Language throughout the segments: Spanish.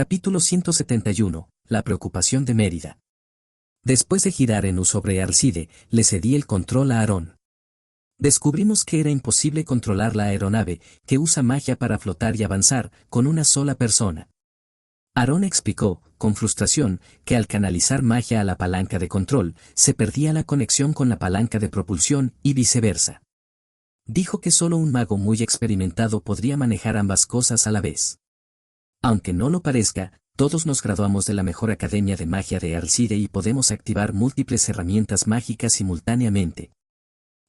Capítulo 171. La preocupación de Mérida. Después de girar en U sobre Alcide, le cedí el control a Aarón. Descubrimos que era imposible controlar la aeronave, que usa magia para flotar y avanzar, con una sola persona. Aarón explicó, con frustración, que al canalizar magia a la palanca de control, se perdía la conexión con la palanca de propulsión, y viceversa. Dijo que solo un mago muy experimentado podría manejar ambas cosas a la vez. Aunque no lo parezca, todos nos graduamos de la mejor academia de magia de Alcide y podemos activar múltiples herramientas mágicas simultáneamente.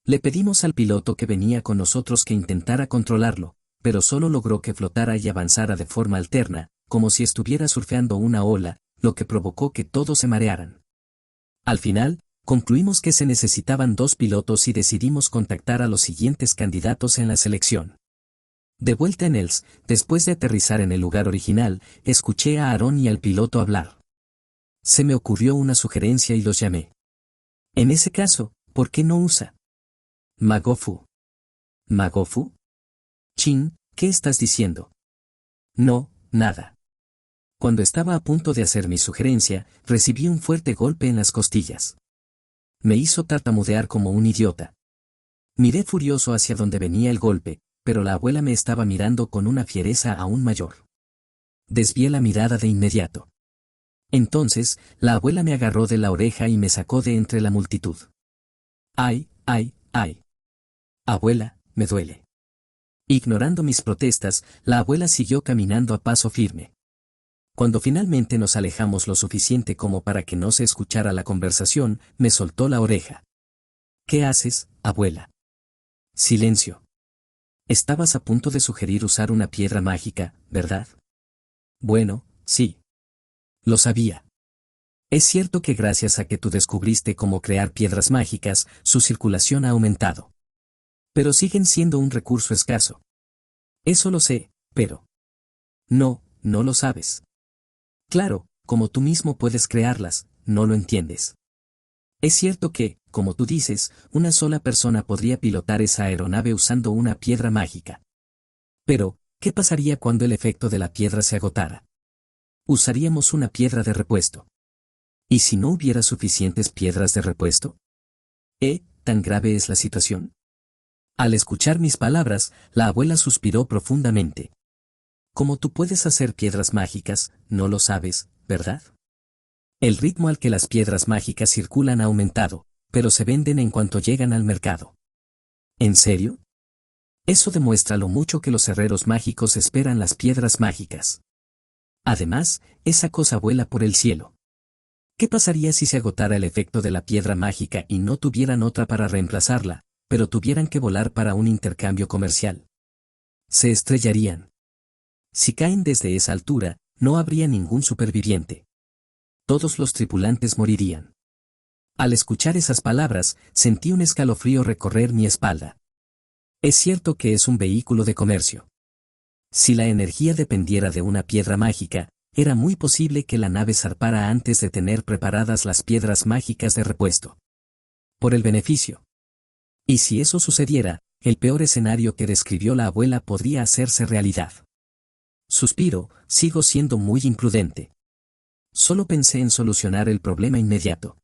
Le pedimos al piloto que venía con nosotros que intentara controlarlo, pero solo logró que flotara y avanzara de forma alterna, como si estuviera surfeando una ola, lo que provocó que todos se marearan. Al final, concluimos que se necesitaban 2 pilotos y decidimos contactar a los siguientes candidatos en la selección. De vuelta en Els, después de aterrizar en el lugar original, escuché a Aarón y al piloto hablar. Se me ocurrió una sugerencia y los llamé. En ese caso, ¿por qué no usa Magofu? ¿Magofu? Chin, ¿qué estás diciendo? No, nada. Cuando estaba a punto de hacer mi sugerencia, recibí un fuerte golpe en las costillas. Me hizo tartamudear como un idiota. Miré furioso hacia donde venía el golpe, pero la abuela me estaba mirando con una fiereza aún mayor. Desvié la mirada de inmediato. Entonces, la abuela me agarró de la oreja y me sacó de entre la multitud. ¡Ay, ay, ay! Abuela, me duele. Ignorando mis protestas, la abuela siguió caminando a paso firme. Cuando finalmente nos alejamos lo suficiente como para que no se escuchara la conversación, me soltó la oreja. ¿Qué haces, abuela? Silencio. Estabas a punto de sugerir usar una piedra mágica, ¿verdad? Bueno, sí. Lo sabía. Es cierto que gracias a que tú descubriste cómo crear piedras mágicas, su circulación ha aumentado. Pero siguen siendo un recurso escaso. Eso lo sé, pero... No, no lo sabes. Claro, como tú mismo puedes crearlas, no lo entiendes. Es cierto que, como tú dices, una sola persona podría pilotar esa aeronave usando una piedra mágica. Pero, ¿qué pasaría cuando el efecto de la piedra se agotara? Usaríamos una piedra de repuesto. ¿Y si no hubiera suficientes piedras de repuesto? ¿Tan grave es la situación? Al escuchar mis palabras, la abuela suspiró profundamente. Como tú puedes hacer piedras mágicas, no lo sabes, ¿verdad? El ritmo al que las piedras mágicas circulan ha aumentado, pero se venden en cuanto llegan al mercado. ¿En serio? Eso demuestra lo mucho que los herreros mágicos esperan las piedras mágicas. Además, esa cosa vuela por el cielo. ¿Qué pasaría si se agotara el efecto de la piedra mágica y no tuvieran otra para reemplazarla, pero tuvieran que volar para un intercambio comercial? Se estrellarían. Si caen desde esa altura, no habría ningún superviviente. Todos los tripulantes morirían. Al escuchar esas palabras, sentí un escalofrío recorrer mi espalda. Es cierto que es un vehículo de comercio. Si la energía dependiera de una piedra mágica, era muy posible que la nave zarpara antes de tener preparadas las piedras mágicas de repuesto. Por el beneficio. Y si eso sucediera, el peor escenario que describió la abuela podría hacerse realidad. Suspiro, sigo siendo muy imprudente. Solo pensé en solucionar el problema inmediato.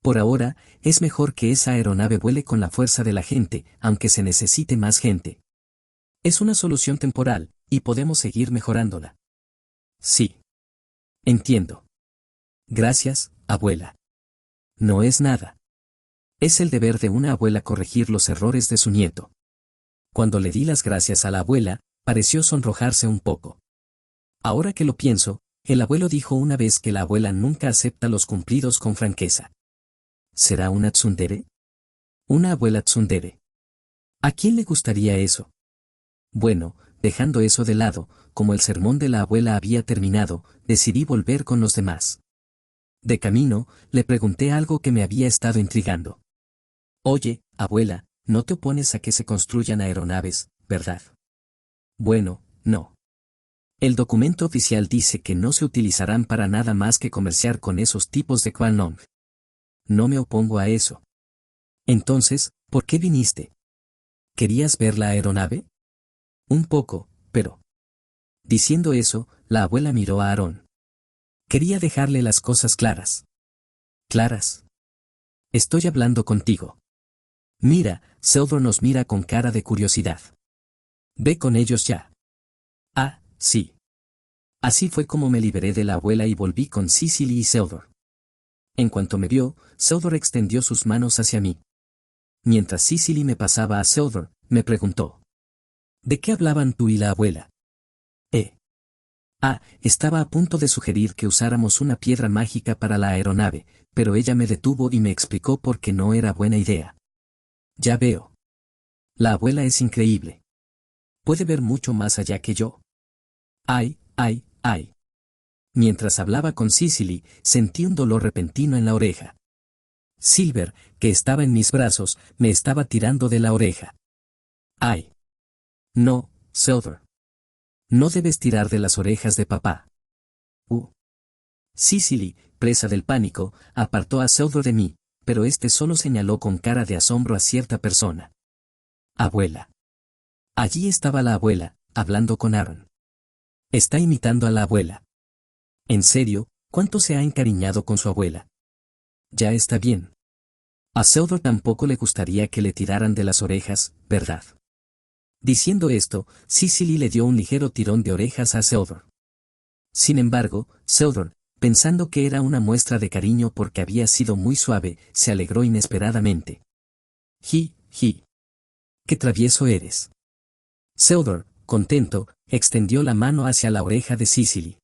Por ahora, es mejor que esa aeronave vuele con la fuerza de la gente, aunque se necesite más gente. Es una solución temporal, y podemos seguir mejorándola. Sí. Entiendo. Gracias, abuela. No es nada. Es el deber de una abuela corregir los errores de su nieto. Cuando le di las gracias a la abuela, pareció sonrojarse un poco. Ahora que lo pienso, el abuelo dijo una vez que la abuela nunca acepta los cumplidos con franqueza. ¿Será una tsundere? Una abuela tsundere. ¿A quién le gustaría eso? Bueno, dejando eso de lado, como el sermón de la abuela había terminado, decidí volver con los demás. De camino, le pregunté algo que me había estado intrigando. Oye, abuela, no te opones a que se construyan aeronaves, ¿verdad? Bueno, no. El documento oficial dice que no se utilizarán para nada más que comerciar con esos tipos de Kwanlong. No me opongo a eso. Entonces, ¿por qué viniste? ¿Querías ver la aeronave? Un poco, pero... Diciendo eso, la abuela miró a Aarón. Quería dejarle las cosas claras. ¿Claras? Estoy hablando contigo. Mira, Seldor nos mira con cara de curiosidad. Ve con ellos ya. Ah, sí. Así fue como me liberé de la abuela y volví con Cicely y Seldor. En cuanto me vio, Seldor extendió sus manos hacia mí. Mientras Cicely me pasaba a Seldor, me preguntó. ¿De qué hablaban tú y la abuela? Estaba a punto de sugerir que usáramos una piedra mágica para la aeronave, pero ella me detuvo y me explicó por qué no era buena idea. Ya veo. La abuela es increíble. Puede ver mucho más allá que yo. Ay, ay, ay. Mientras hablaba con Cicely, sentí un dolor repentino en la oreja. Silver, que estaba en mis brazos, me estaba tirando de la oreja. Ay. No, Silver. No debes tirar de las orejas de papá. Cicely, presa del pánico, apartó a Silver de mí, pero este solo señaló con cara de asombro a cierta persona. Abuela. Allí estaba la abuela, hablando con Aaron. Está imitando a la abuela. En serio, ¿cuánto se ha encariñado con su abuela? Ya está bien. A Silver tampoco le gustaría que le tiraran de las orejas, ¿verdad? Diciendo esto, Cicely le dio un ligero tirón de orejas a Silver. Sin embargo, Silver, pensando que era una muestra de cariño porque había sido muy suave, se alegró inesperadamente. Ji. ¡Qué travieso eres! Silver, contento, extendió la mano hacia la oreja de Cicely.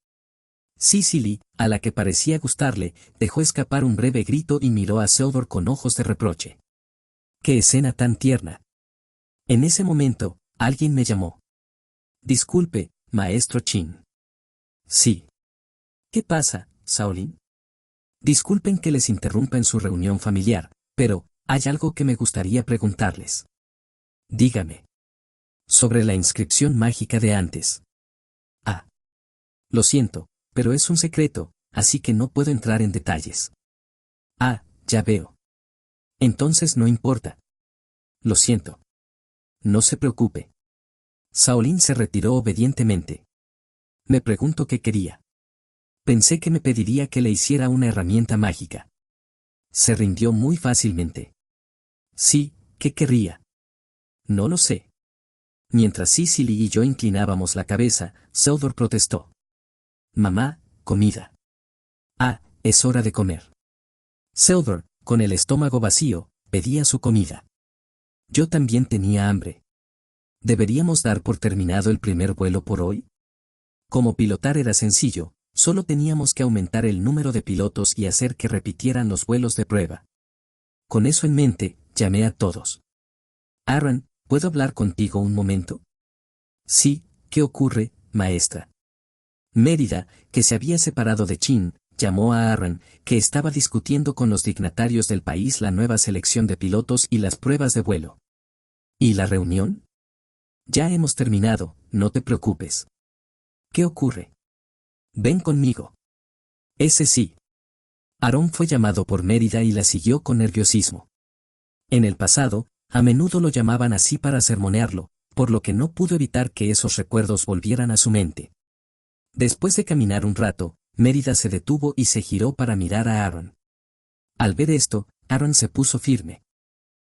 Cicely, a la que parecía gustarle, dejó escapar un breve grito y miró a Silver con ojos de reproche. ¡Qué escena tan tierna! En ese momento, alguien me llamó. Disculpe, maestro Chin. Sí. ¿Qué pasa, Shaolin? Disculpen que les interrumpa en su reunión familiar, pero, hay algo que me gustaría preguntarles. Dígame. Sobre la inscripción mágica de antes. Lo siento, pero es un secreto, así que no puedo entrar en detalles. Ya veo. Entonces no importa. Lo siento. No se preocupe. Shaolin se retiró obedientemente. Me pregunto qué quería. Pensé que me pediría que le hiciera una herramienta mágica. Se rindió muy fácilmente. Sí, ¿qué querría? No lo sé. Mientras Cicely y yo inclinábamos la cabeza, Seldor protestó. Mamá, comida. Es hora de comer. Seldor, con el estómago vacío, pedía su comida. Yo también tenía hambre. ¿Deberíamos dar por terminado el primer vuelo por hoy? Como pilotar era sencillo, solo teníamos que aumentar el número de pilotos y hacer que repitieran los vuelos de prueba. Con eso en mente, llamé a todos. Aaron, ¿puedo hablar contigo un momento? Sí, ¿qué ocurre, maestra? Mérida, que se había separado de Chin, llamó a Aaron, que estaba discutiendo con los dignatarios del país la nueva selección de pilotos y las pruebas de vuelo. ¿Y la reunión? Ya hemos terminado, no te preocupes. ¿Qué ocurre? Ven conmigo. Ese sí. Aarón fue llamado por Mérida y la siguió con nerviosismo. En el pasado, a menudo lo llamaban así para sermonearlo, por lo que no pudo evitar que esos recuerdos volvieran a su mente. Después de caminar un rato, Mérida se detuvo y se giró para mirar a Aaron. Al ver esto, Aaron se puso firme.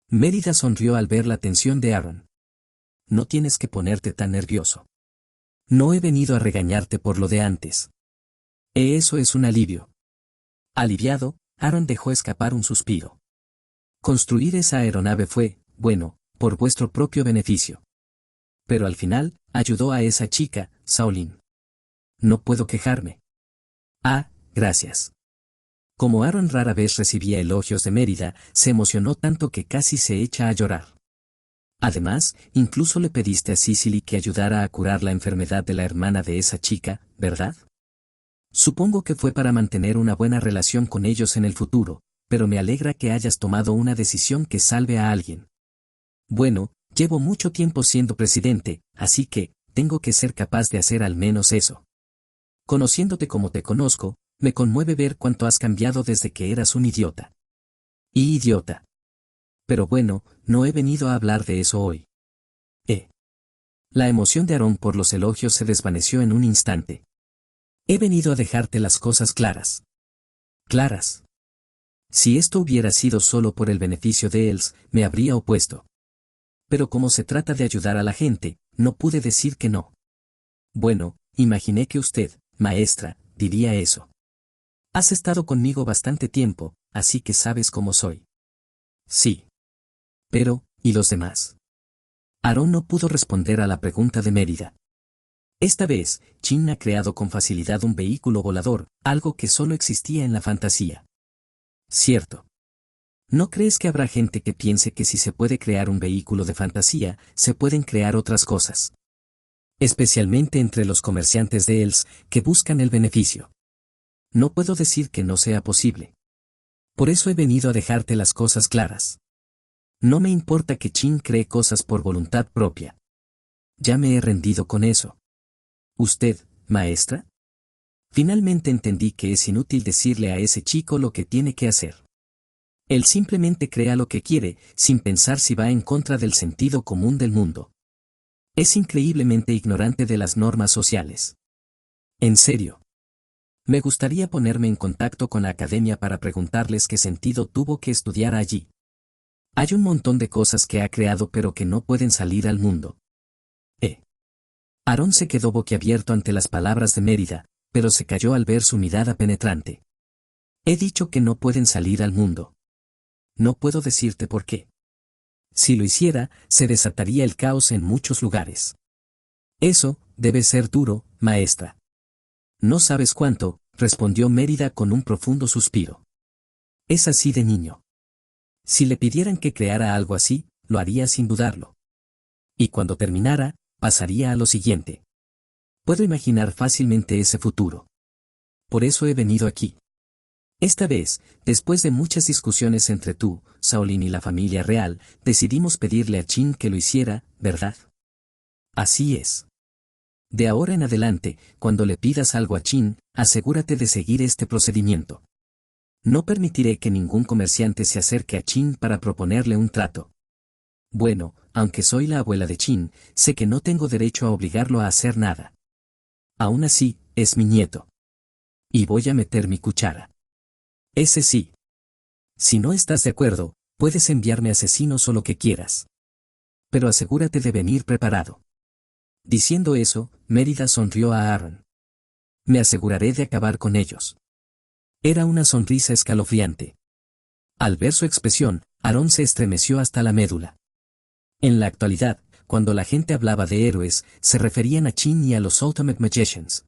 Mérida sonrió al ver la tensión de Aaron. No tienes que ponerte tan nervioso. No he venido a regañarte por lo de antes. Eso es un alivio. Aliviado, Aaron dejó escapar un suspiro. Construir esa aeronave fue, bueno, por vuestro propio beneficio. Pero al final, ayudó a esa chica, Shaolin. No puedo quejarme. Gracias. Como Aaron rara vez recibía elogios de Mérida, se emocionó tanto que casi se echa a llorar. Además, incluso le pediste a Cicely que ayudara a curar la enfermedad de la hermana de esa chica, ¿verdad? Supongo que fue para mantener una buena relación con ellos en el futuro, pero me alegra que hayas tomado una decisión que salve a alguien. Bueno, llevo mucho tiempo siendo presidente, así que, tengo que ser capaz de hacer al menos eso. Conociéndote como te conozco, me conmueve ver cuánto has cambiado desde que eras un idiota. Y idiota. Pero bueno, no he venido a hablar de eso hoy. La emoción de Aarón por los elogios se desvaneció en un instante. He venido a dejarte las cosas claras. Claras. Si esto hubiera sido solo por el beneficio de Els, me habría opuesto. Pero como se trata de ayudar a la gente, no pude decir que no. Bueno, imaginé que usted, maestra, diría eso. Has estado conmigo bastante tiempo, así que sabes cómo soy. Sí. Pero, ¿y los demás? Aarón no pudo responder a la pregunta de Mérida. Esta vez, Chin ha creado con facilidad un vehículo volador, algo que solo existía en la fantasía. Cierto. ¿No crees que habrá gente que piense que si se puede crear un vehículo de fantasía, se pueden crear otras cosas? Especialmente entre los comerciantes de Els, que buscan el beneficio. No puedo decir que no sea posible. Por eso he venido a dejarte las cosas claras. No me importa que Chin cree cosas por voluntad propia. Ya me he rendido con eso. ¿Usted, maestra? Finalmente entendí que es inútil decirle a ese chico lo que tiene que hacer. Él simplemente crea lo que quiere, sin pensar si va en contra del sentido común del mundo. Es increíblemente ignorante de las normas sociales. En serio. Me gustaría ponerme en contacto con la academia para preguntarles qué sentido tuvo que estudiar allí. Hay un montón de cosas que ha creado pero que no pueden salir al mundo. Aarón se quedó boquiabierto ante las palabras de Mérida, pero se calló al ver su mirada penetrante. He dicho que no pueden salir al mundo. No puedo decirte por qué. Si lo hiciera, se desataría el caos en muchos lugares. Eso, debe ser duro, maestra. No sabes cuánto, respondió Mérida con un profundo suspiro. Es así de niño. Si le pidieran que creara algo así, lo haría sin dudarlo. Y cuando terminara, pasaría a lo siguiente. Puedo imaginar fácilmente ese futuro. Por eso he venido aquí. Esta vez, después de muchas discusiones entre tú, Shaolin y la familia real, decidimos pedirle a Chin que lo hiciera, ¿verdad? Así es. De ahora en adelante, cuando le pidas algo a Chin, asegúrate de seguir este procedimiento. No permitiré que ningún comerciante se acerque a Chin para proponerle un trato. Bueno, aunque soy la abuela de Chin, sé que no tengo derecho a obligarlo a hacer nada. Aún así, es mi nieto. Y voy a meter mi cuchara. Ese sí. Si no estás de acuerdo, puedes enviarme asesinos o lo que quieras. Pero asegúrate de venir preparado. Diciendo eso, Mérida sonrió a Aaron. Me aseguraré de acabar con ellos. Era una sonrisa escalofriante. Al ver su expresión, Aaron se estremeció hasta la médula. En la actualidad, cuando la gente hablaba de héroes, se referían a Chin y a los Ultimate Magicians.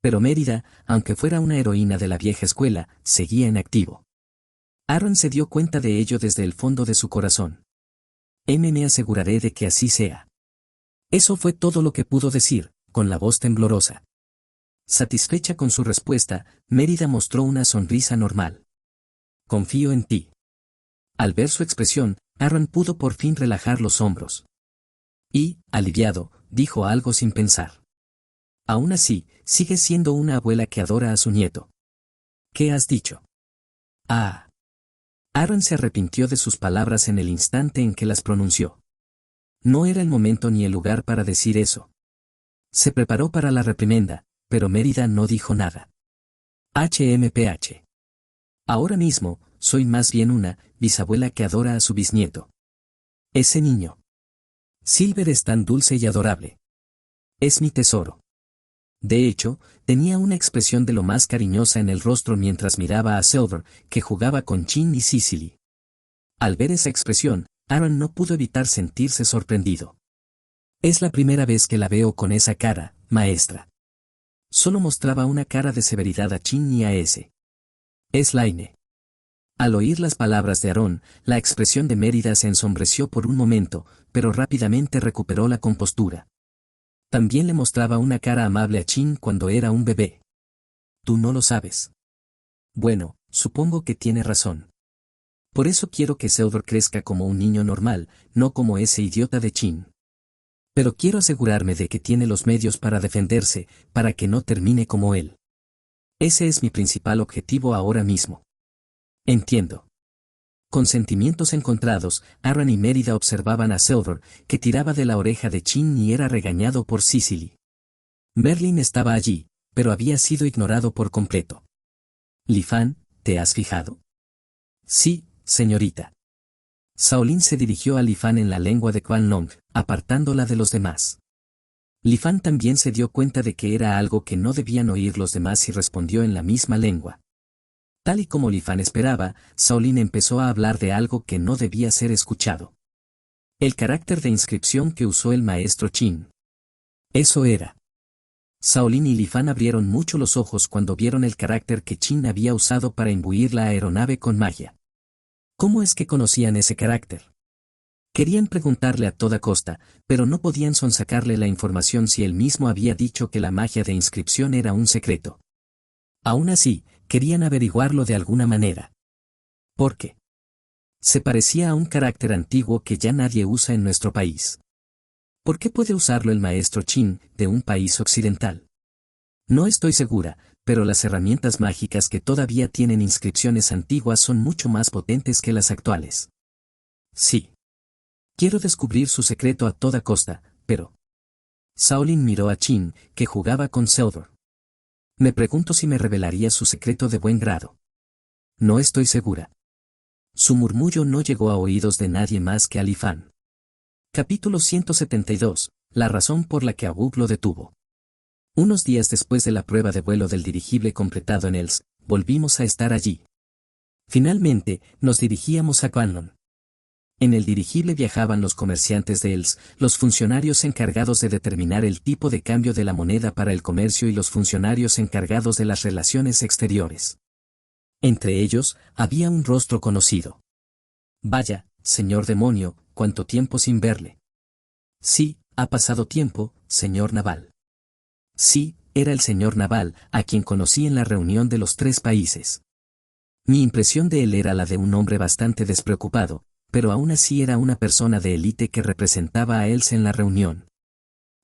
Pero Mérida, aunque fuera una heroína de la vieja escuela, seguía en activo. Aaron se dio cuenta de ello desde el fondo de su corazón. Me aseguraré de que así sea. Eso fue todo lo que pudo decir, con la voz temblorosa. Satisfecha con su respuesta, Mérida mostró una sonrisa normal. Confío en ti. Al ver su expresión, Aaron pudo por fin relajar los hombros. Y, aliviado, dijo algo sin pensar. Aún así, sigue siendo una abuela que adora a su nieto. ¿Qué has dicho? Ah. Aaron se arrepintió de sus palabras en el instante en que las pronunció. No era el momento ni el lugar para decir eso. Se preparó para la reprimenda, pero Mérida no dijo nada. HMPH. Ahora mismo, soy más bien una bisabuela que adora a su bisnieto. Ese niño. Silver es tan dulce y adorable. Es mi tesoro. De hecho, tenía una expresión de lo más cariñosa en el rostro mientras miraba a Silver, que jugaba con Chin y Cicely. Al ver esa expresión, Aaron no pudo evitar sentirse sorprendido. Es la primera vez que la veo con esa cara, maestra. Solo mostraba una cara de severidad a Chin y a ese. Es Laine. Al oír las palabras de Aaron, la expresión de Mérida se ensombreció por un momento, pero rápidamente recuperó la compostura. También le mostraba una cara amable a Chin cuando era un bebé. Tú no lo sabes. Bueno, supongo que tiene razón. Por eso quiero que Silver crezca como un niño normal, no como ese idiota de Chin. Pero quiero asegurarme de que tiene los medios para defenderse, para que no termine como él. Ese es mi principal objetivo ahora mismo. Entiendo. Con sentimientos encontrados, Aaron y Mérida observaban a Silver, que tiraba de la oreja de Chin y era regañado por Cicely. Merlin estaba allí, pero había sido ignorado por completo. Li Fan, ¿te has fijado? Sí, señorita. Shaolin se dirigió a Li Fan en la lengua de Quan Long, apartándola de los demás. Li Fan también se dio cuenta de que era algo que no debían oír los demás y respondió en la misma lengua. Tal y como Li Fan esperaba, Shaolin empezó a hablar de algo que no debía ser escuchado. El carácter de inscripción que usó el maestro Qin. Eso era. Shaolin y Li Fan abrieron mucho los ojos cuando vieron el carácter que Qin había usado para imbuir la aeronave con magia. ¿Cómo es que conocían ese carácter? Querían preguntarle a toda costa, pero no podían sonsacarle la información si él mismo había dicho que la magia de inscripción era un secreto. Aún así, querían averiguarlo de alguna manera. ¿Por qué? Se parecía a un carácter antiguo que ya nadie usa en nuestro país. ¿Por qué puede usarlo el maestro Qin, de un país occidental? No estoy segura, pero las herramientas mágicas que todavía tienen inscripciones antiguas son mucho más potentes que las actuales. Sí. Quiero descubrir su secreto a toda costa, pero... Shaolin miró a Qin, que jugaba con Silver. Me pregunto si me revelaría su secreto de buen grado. No estoy segura. Su murmullo no llegó a oídos de nadie más que a Li Fan. Capítulo 172. La razón por la que Abub lo detuvo. Unos días después de la prueba de vuelo del dirigible completado en Els, volvimos a estar allí. Finalmente, nos dirigíamos a Kwanlon. En el dirigible viajaban los comerciantes de Els, los funcionarios encargados de determinar el tipo de cambio de la moneda para el comercio y los funcionarios encargados de las relaciones exteriores. Entre ellos, había un rostro conocido. Vaya, señor demonio, cuánto tiempo sin verle. Sí, ha pasado tiempo, señor Naval. Sí, era el señor Naval, a quien conocí en la reunión de los 3 países. Mi impresión de él era la de un hombre bastante despreocupado, pero aún así era una persona de élite que representaba a Els en la reunión.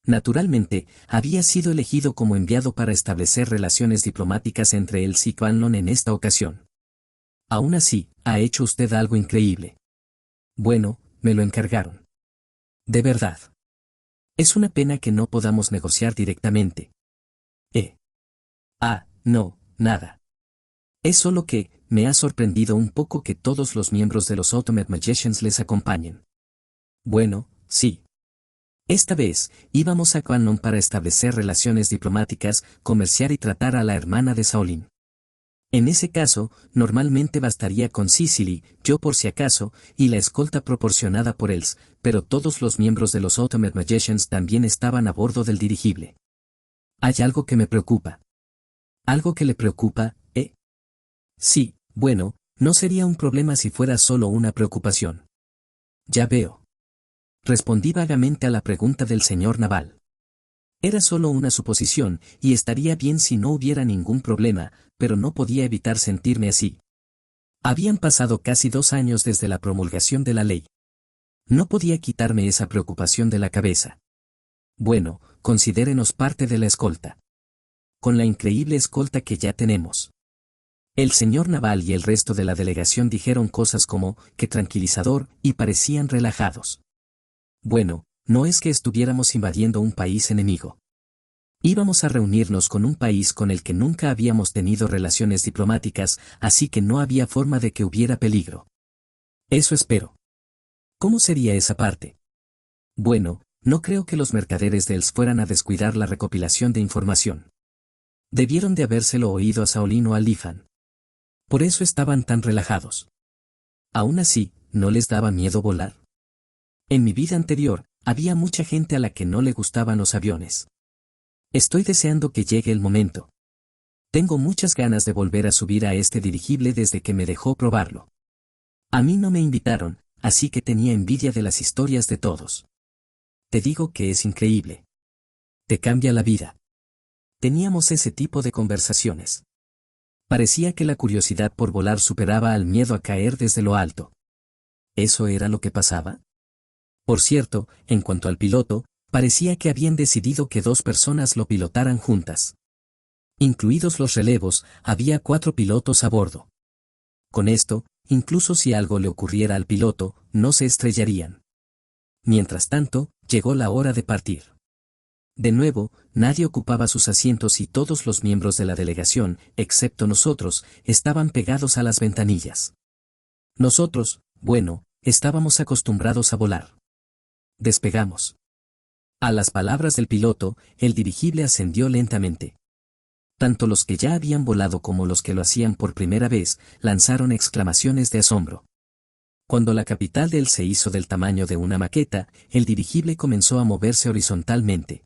Naturalmente, había sido elegido como enviado para establecer relaciones diplomáticas entre Els y Kwanlon en esta ocasión. Aún así, ha hecho usted algo increíble. Bueno, me lo encargaron. De verdad. Es una pena que no podamos negociar directamente. No, nada. Es solo que, me ha sorprendido un poco que todos los miembros de los Ultimate Magicians les acompañen. Bueno, sí. Esta vez, íbamos a Kwanlon para establecer relaciones diplomáticas, comerciar y tratar a la hermana de Shaolin. En ese caso, normalmente bastaría con Cicely, yo por si acaso, y la escolta proporcionada por Els, pero todos los miembros de los Ultimate Magicians también estaban a bordo del dirigible. Hay algo que me preocupa. ¿Algo que le preocupa, Sí, bueno, no sería un problema si fuera solo una preocupación. Ya veo. Respondí vagamente a la pregunta del señor Naval. Era solo una suposición, y estaría bien si no hubiera ningún problema, pero no podía evitar sentirme así. Habían pasado casi 2 años desde la promulgación de la ley. No podía quitarme esa preocupación de la cabeza. Bueno, considérenos parte de la escolta. Con la increíble escolta que ya tenemos. El señor Naval y el resto de la delegación dijeron cosas como, qué tranquilizador, y parecían relajados. Bueno, no es que estuviéramos invadiendo un país enemigo. Íbamos a reunirnos con un país con el que nunca habíamos tenido relaciones diplomáticas, así que no había forma de que hubiera peligro. Eso espero. ¿Cómo sería esa parte? Bueno, no creo que los mercaderes de Els fueran a descuidar la recopilación de información. Debieron de habérselo oído a Shaolin o a Li Fan. Por eso estaban tan relajados. Aún así, ¿no les daba miedo volar? En mi vida anterior, había mucha gente a la que no le gustaban los aviones. Estoy deseando que llegue el momento. Tengo muchas ganas de volver a subir a este dirigible desde que me dejó probarlo. A mí no me invitaron, así que tenía envidia de las historias de todos. Te digo que es increíble. Te cambia la vida. Teníamos ese tipo de conversaciones. Parecía que la curiosidad por volar superaba al miedo a caer desde lo alto. ¿Eso era lo que pasaba? Por cierto, en cuanto al piloto, parecía que habían decidido que 2 personas lo pilotaran juntas. Incluidos los relevos, había 4 pilotos a bordo. Con esto, incluso si algo le ocurriera al piloto, no se estrellarían. Mientras tanto, llegó la hora de partir. De nuevo, nadie ocupaba sus asientos y todos los miembros de la delegación, excepto nosotros, estaban pegados a las ventanillas. Nosotros, bueno, estábamos acostumbrados a volar. Despegamos. A las palabras del piloto, el dirigible ascendió lentamente. Tanto los que ya habían volado como los que lo hacían por primera vez, lanzaron exclamaciones de asombro. Cuando la capital de él se hizo del tamaño de una maqueta, el dirigible comenzó a moverse horizontalmente.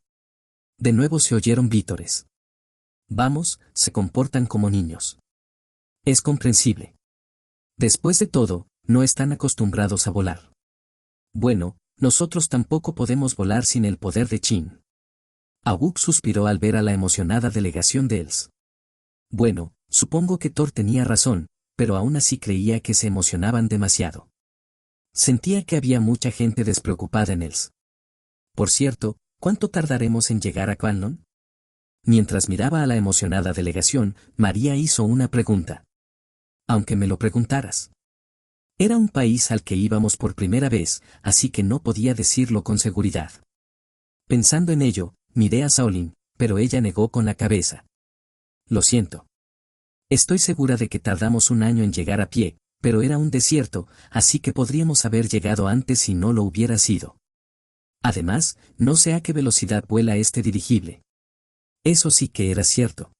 De nuevo se oyeron vítores. Vamos, se comportan como niños. Es comprensible. Después de todo, no están acostumbrados a volar. Bueno, nosotros tampoco podemos volar sin el poder de Chin. Awuk suspiró al ver a la emocionada delegación de Els. Bueno, supongo que Thor tenía razón, pero aún así creía que se emocionaban demasiado. Sentía que había mucha gente despreocupada en Els. Por cierto, ¿cuánto tardaremos en llegar a Kwanlon? Mientras miraba a la emocionada delegación, María hizo una pregunta. Aunque me lo preguntaras. Era un país al que íbamos por primera vez, así que no podía decirlo con seguridad. Pensando en ello, miré a Shaolin, pero ella negó con la cabeza. Lo siento. Estoy segura de que tardamos un año en llegar a pie, pero era un desierto, así que podríamos haber llegado antes si no lo hubiera sido. Además, no sé a qué velocidad vuela este dirigible. Eso sí que era cierto.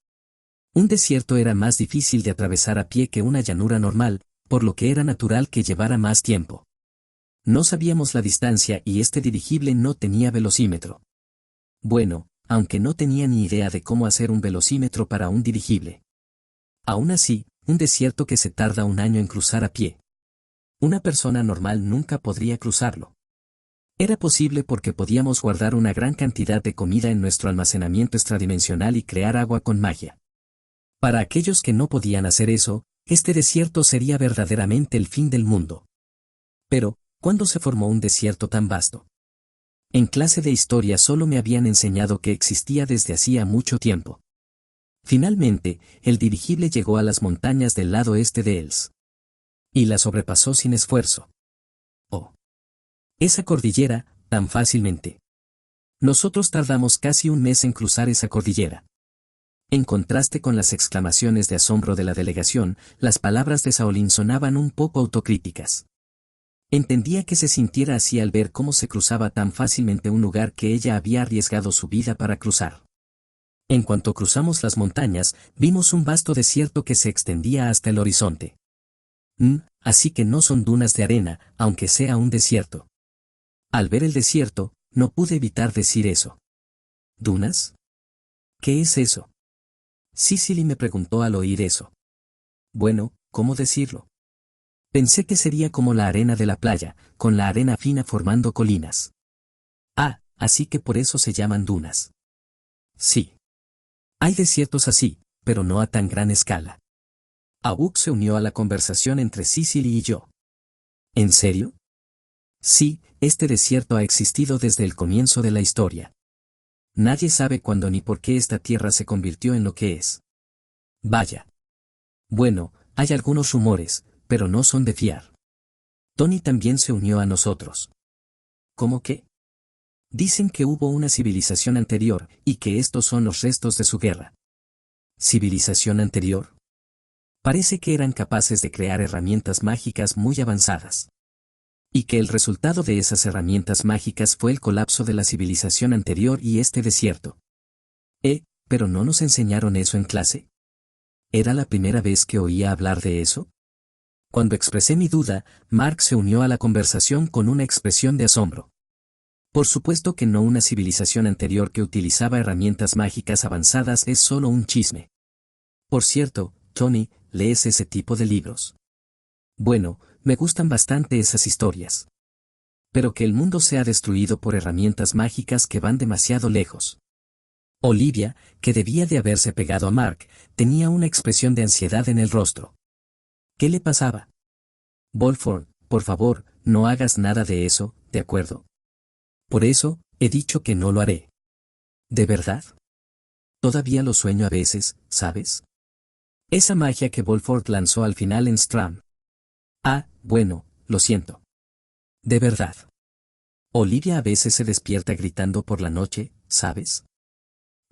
Un desierto era más difícil de atravesar a pie que una llanura normal, por lo que era natural que llevara más tiempo. No sabíamos la distancia y este dirigible no tenía velocímetro. Bueno, aunque no tenía ni idea de cómo hacer un velocímetro para un dirigible. Aún así, un desierto que se tarda un año en cruzar a pie. Una persona normal nunca podría cruzarlo. Era posible porque podíamos guardar una gran cantidad de comida en nuestro almacenamiento extradimensional y crear agua con magia. Para aquellos que no podían hacer eso, este desierto sería verdaderamente el fin del mundo. Pero, ¿cuándo se formó un desierto tan vasto? En clase de historia solo me habían enseñado que existía desde hacía mucho tiempo. Finalmente, el dirigible llegó a las montañas del lado este de Els. Y la sobrepasó sin esfuerzo. Oh. Esa cordillera, tan fácilmente. Nosotros tardamos casi un mes en cruzar esa cordillera. En contraste con las exclamaciones de asombro de la delegación, las palabras de Shaolin sonaban un poco autocríticas. Entendía que se sintiera así al ver cómo se cruzaba tan fácilmente un lugar que ella había arriesgado su vida para cruzar. En cuanto cruzamos las montañas, vimos un vasto desierto que se extendía hasta el horizonte. Así que no son dunas de arena, aunque sea un desierto. Al ver el desierto, no pude evitar decir eso. ¿Dunas? ¿Qué es eso? Cicely me preguntó al oír eso. Bueno, ¿cómo decirlo? Pensé que sería como la arena de la playa, con la arena fina formando colinas. Ah, así que por eso se llaman dunas. Sí. Hay desiertos así, pero no a tan gran escala. Awuk se unió a la conversación entre Cicely y yo. ¿En serio? Sí, este desierto ha existido desde el comienzo de la historia. Nadie sabe cuándo ni por qué esta tierra se convirtió en lo que es. Vaya. Bueno, hay algunos rumores, pero no son de fiar. Tony también se unió a nosotros. ¿Cómo qué? Dicen que hubo una civilización anterior, y que estos son los restos de su guerra. ¿Civilización anterior? Parece que eran capaces de crear herramientas mágicas muy avanzadas. Y que el resultado de esas herramientas mágicas fue el colapso de la civilización anterior y este desierto. ¿Pero no nos enseñaron eso en clase? ¿Era la primera vez que oía hablar de eso? Cuando expresé mi duda, Mark se unió a la conversación con una expresión de asombro. Por supuesto que no, una civilización anterior que utilizaba herramientas mágicas avanzadas es solo un chisme. Por cierto, Tony, ¿lees ese tipo de libros? Bueno, me gustan bastante esas historias. Pero que el mundo sea destruido por herramientas mágicas que van demasiado lejos. Olivia, que debía de haberse pegado a Mark, tenía una expresión de ansiedad en el rostro. ¿Qué le pasaba? Volford, por favor, no hagas nada de eso, ¿de acuerdo? Por eso, he dicho que no lo haré. ¿De verdad? Todavía lo sueño a veces, ¿sabes? Esa magia que Volford lanzó al final en Stram. Ah, bueno, lo siento. De verdad. Olivia a veces se despierta gritando por la noche, ¿sabes?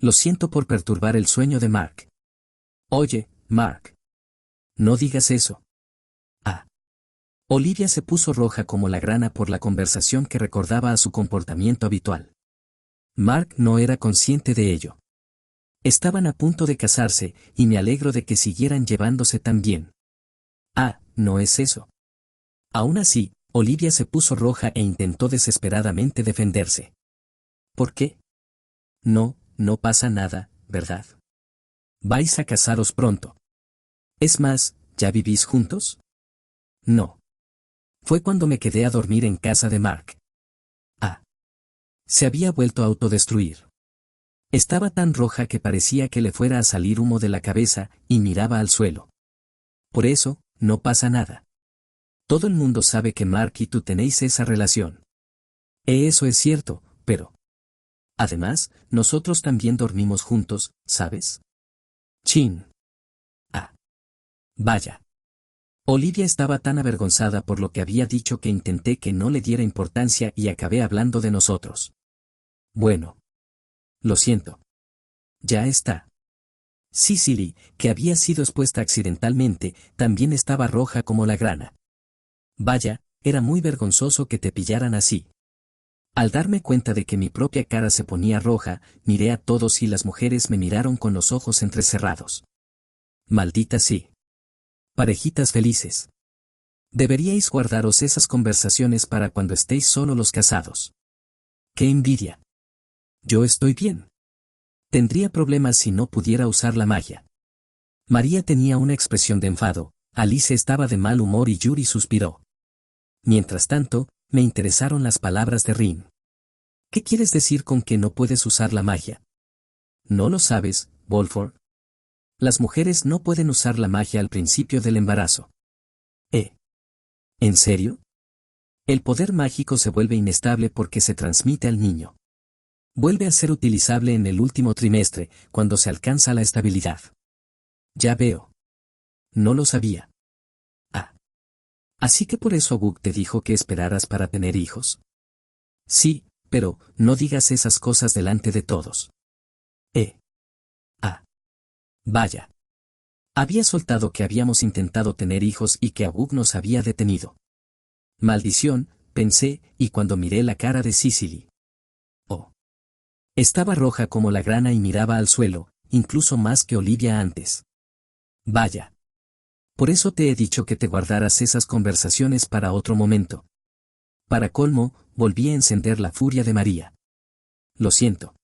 Lo siento por perturbar el sueño de Mark. Oye, Mark. No digas eso. Ah. Olivia se puso roja como la grana por la conversación que recordaba a su comportamiento habitual. Mark no era consciente de ello. Estaban a punto de casarse, y me alegro de que siguieran llevándose tan bien. Ah, no es eso. Aún así, Olivia se puso roja e intentó desesperadamente defenderse. ¿Por qué? No, no pasa nada, ¿verdad? Vais a casaros pronto. Es más, ¿ya vivís juntos? No. Fue cuando me quedé a dormir en casa de Mark. Ah. Se había vuelto a autodestruir. Estaba tan roja que parecía que le fuera a salir humo de la cabeza, y miraba al suelo. Por eso, no pasa nada. Todo el mundo sabe que Mark y tú tenéis esa relación. Eso es cierto, pero... Además, nosotros también dormimos juntos, ¿sabes? Chin. Ah. Vaya. Olivia estaba tan avergonzada por lo que había dicho que intenté que no le diera importancia y acabé hablando de nosotros. Bueno. Lo siento. Ya está. Cicely, que había sido expuesta accidentalmente, también estaba roja como la grana. Vaya, era muy vergonzoso que te pillaran así. Al darme cuenta de que mi propia cara se ponía roja, miré a todos y las mujeres me miraron con los ojos entrecerrados. Maldita sí. Parejitas felices. Deberíais guardaros esas conversaciones para cuando estéis solo los casados. ¡Qué envidia! Yo estoy bien. Tendría problemas si no pudiera usar la magia. María tenía una expresión de enfado, Alice estaba de mal humor y Yuri suspiró. Mientras tanto, me interesaron las palabras de Rin. ¿Qué quieres decir con que no puedes usar la magia? ¿No lo sabes, Volford? Las mujeres no pueden usar la magia al principio del embarazo. ¿En serio? El poder mágico se vuelve inestable porque se transmite al niño. Vuelve a ser utilizable en el último trimestre, cuando se alcanza la estabilidad. Ya veo. No lo sabía. Ah. Así que por eso Book te dijo que esperaras para tener hijos. Sí, pero no digas esas cosas delante de todos. Ah. Vaya. Había soltado que habíamos intentado tener hijos y que Book nos había detenido. Maldición, pensé, y cuando miré la cara de Cicely. Oh. Estaba roja como la grana y miraba al suelo, incluso más que Olivia antes. Vaya. Por eso te he dicho que te guardaras esas conversaciones para otro momento. Para colmo, volví a encender la furia de María. Lo siento.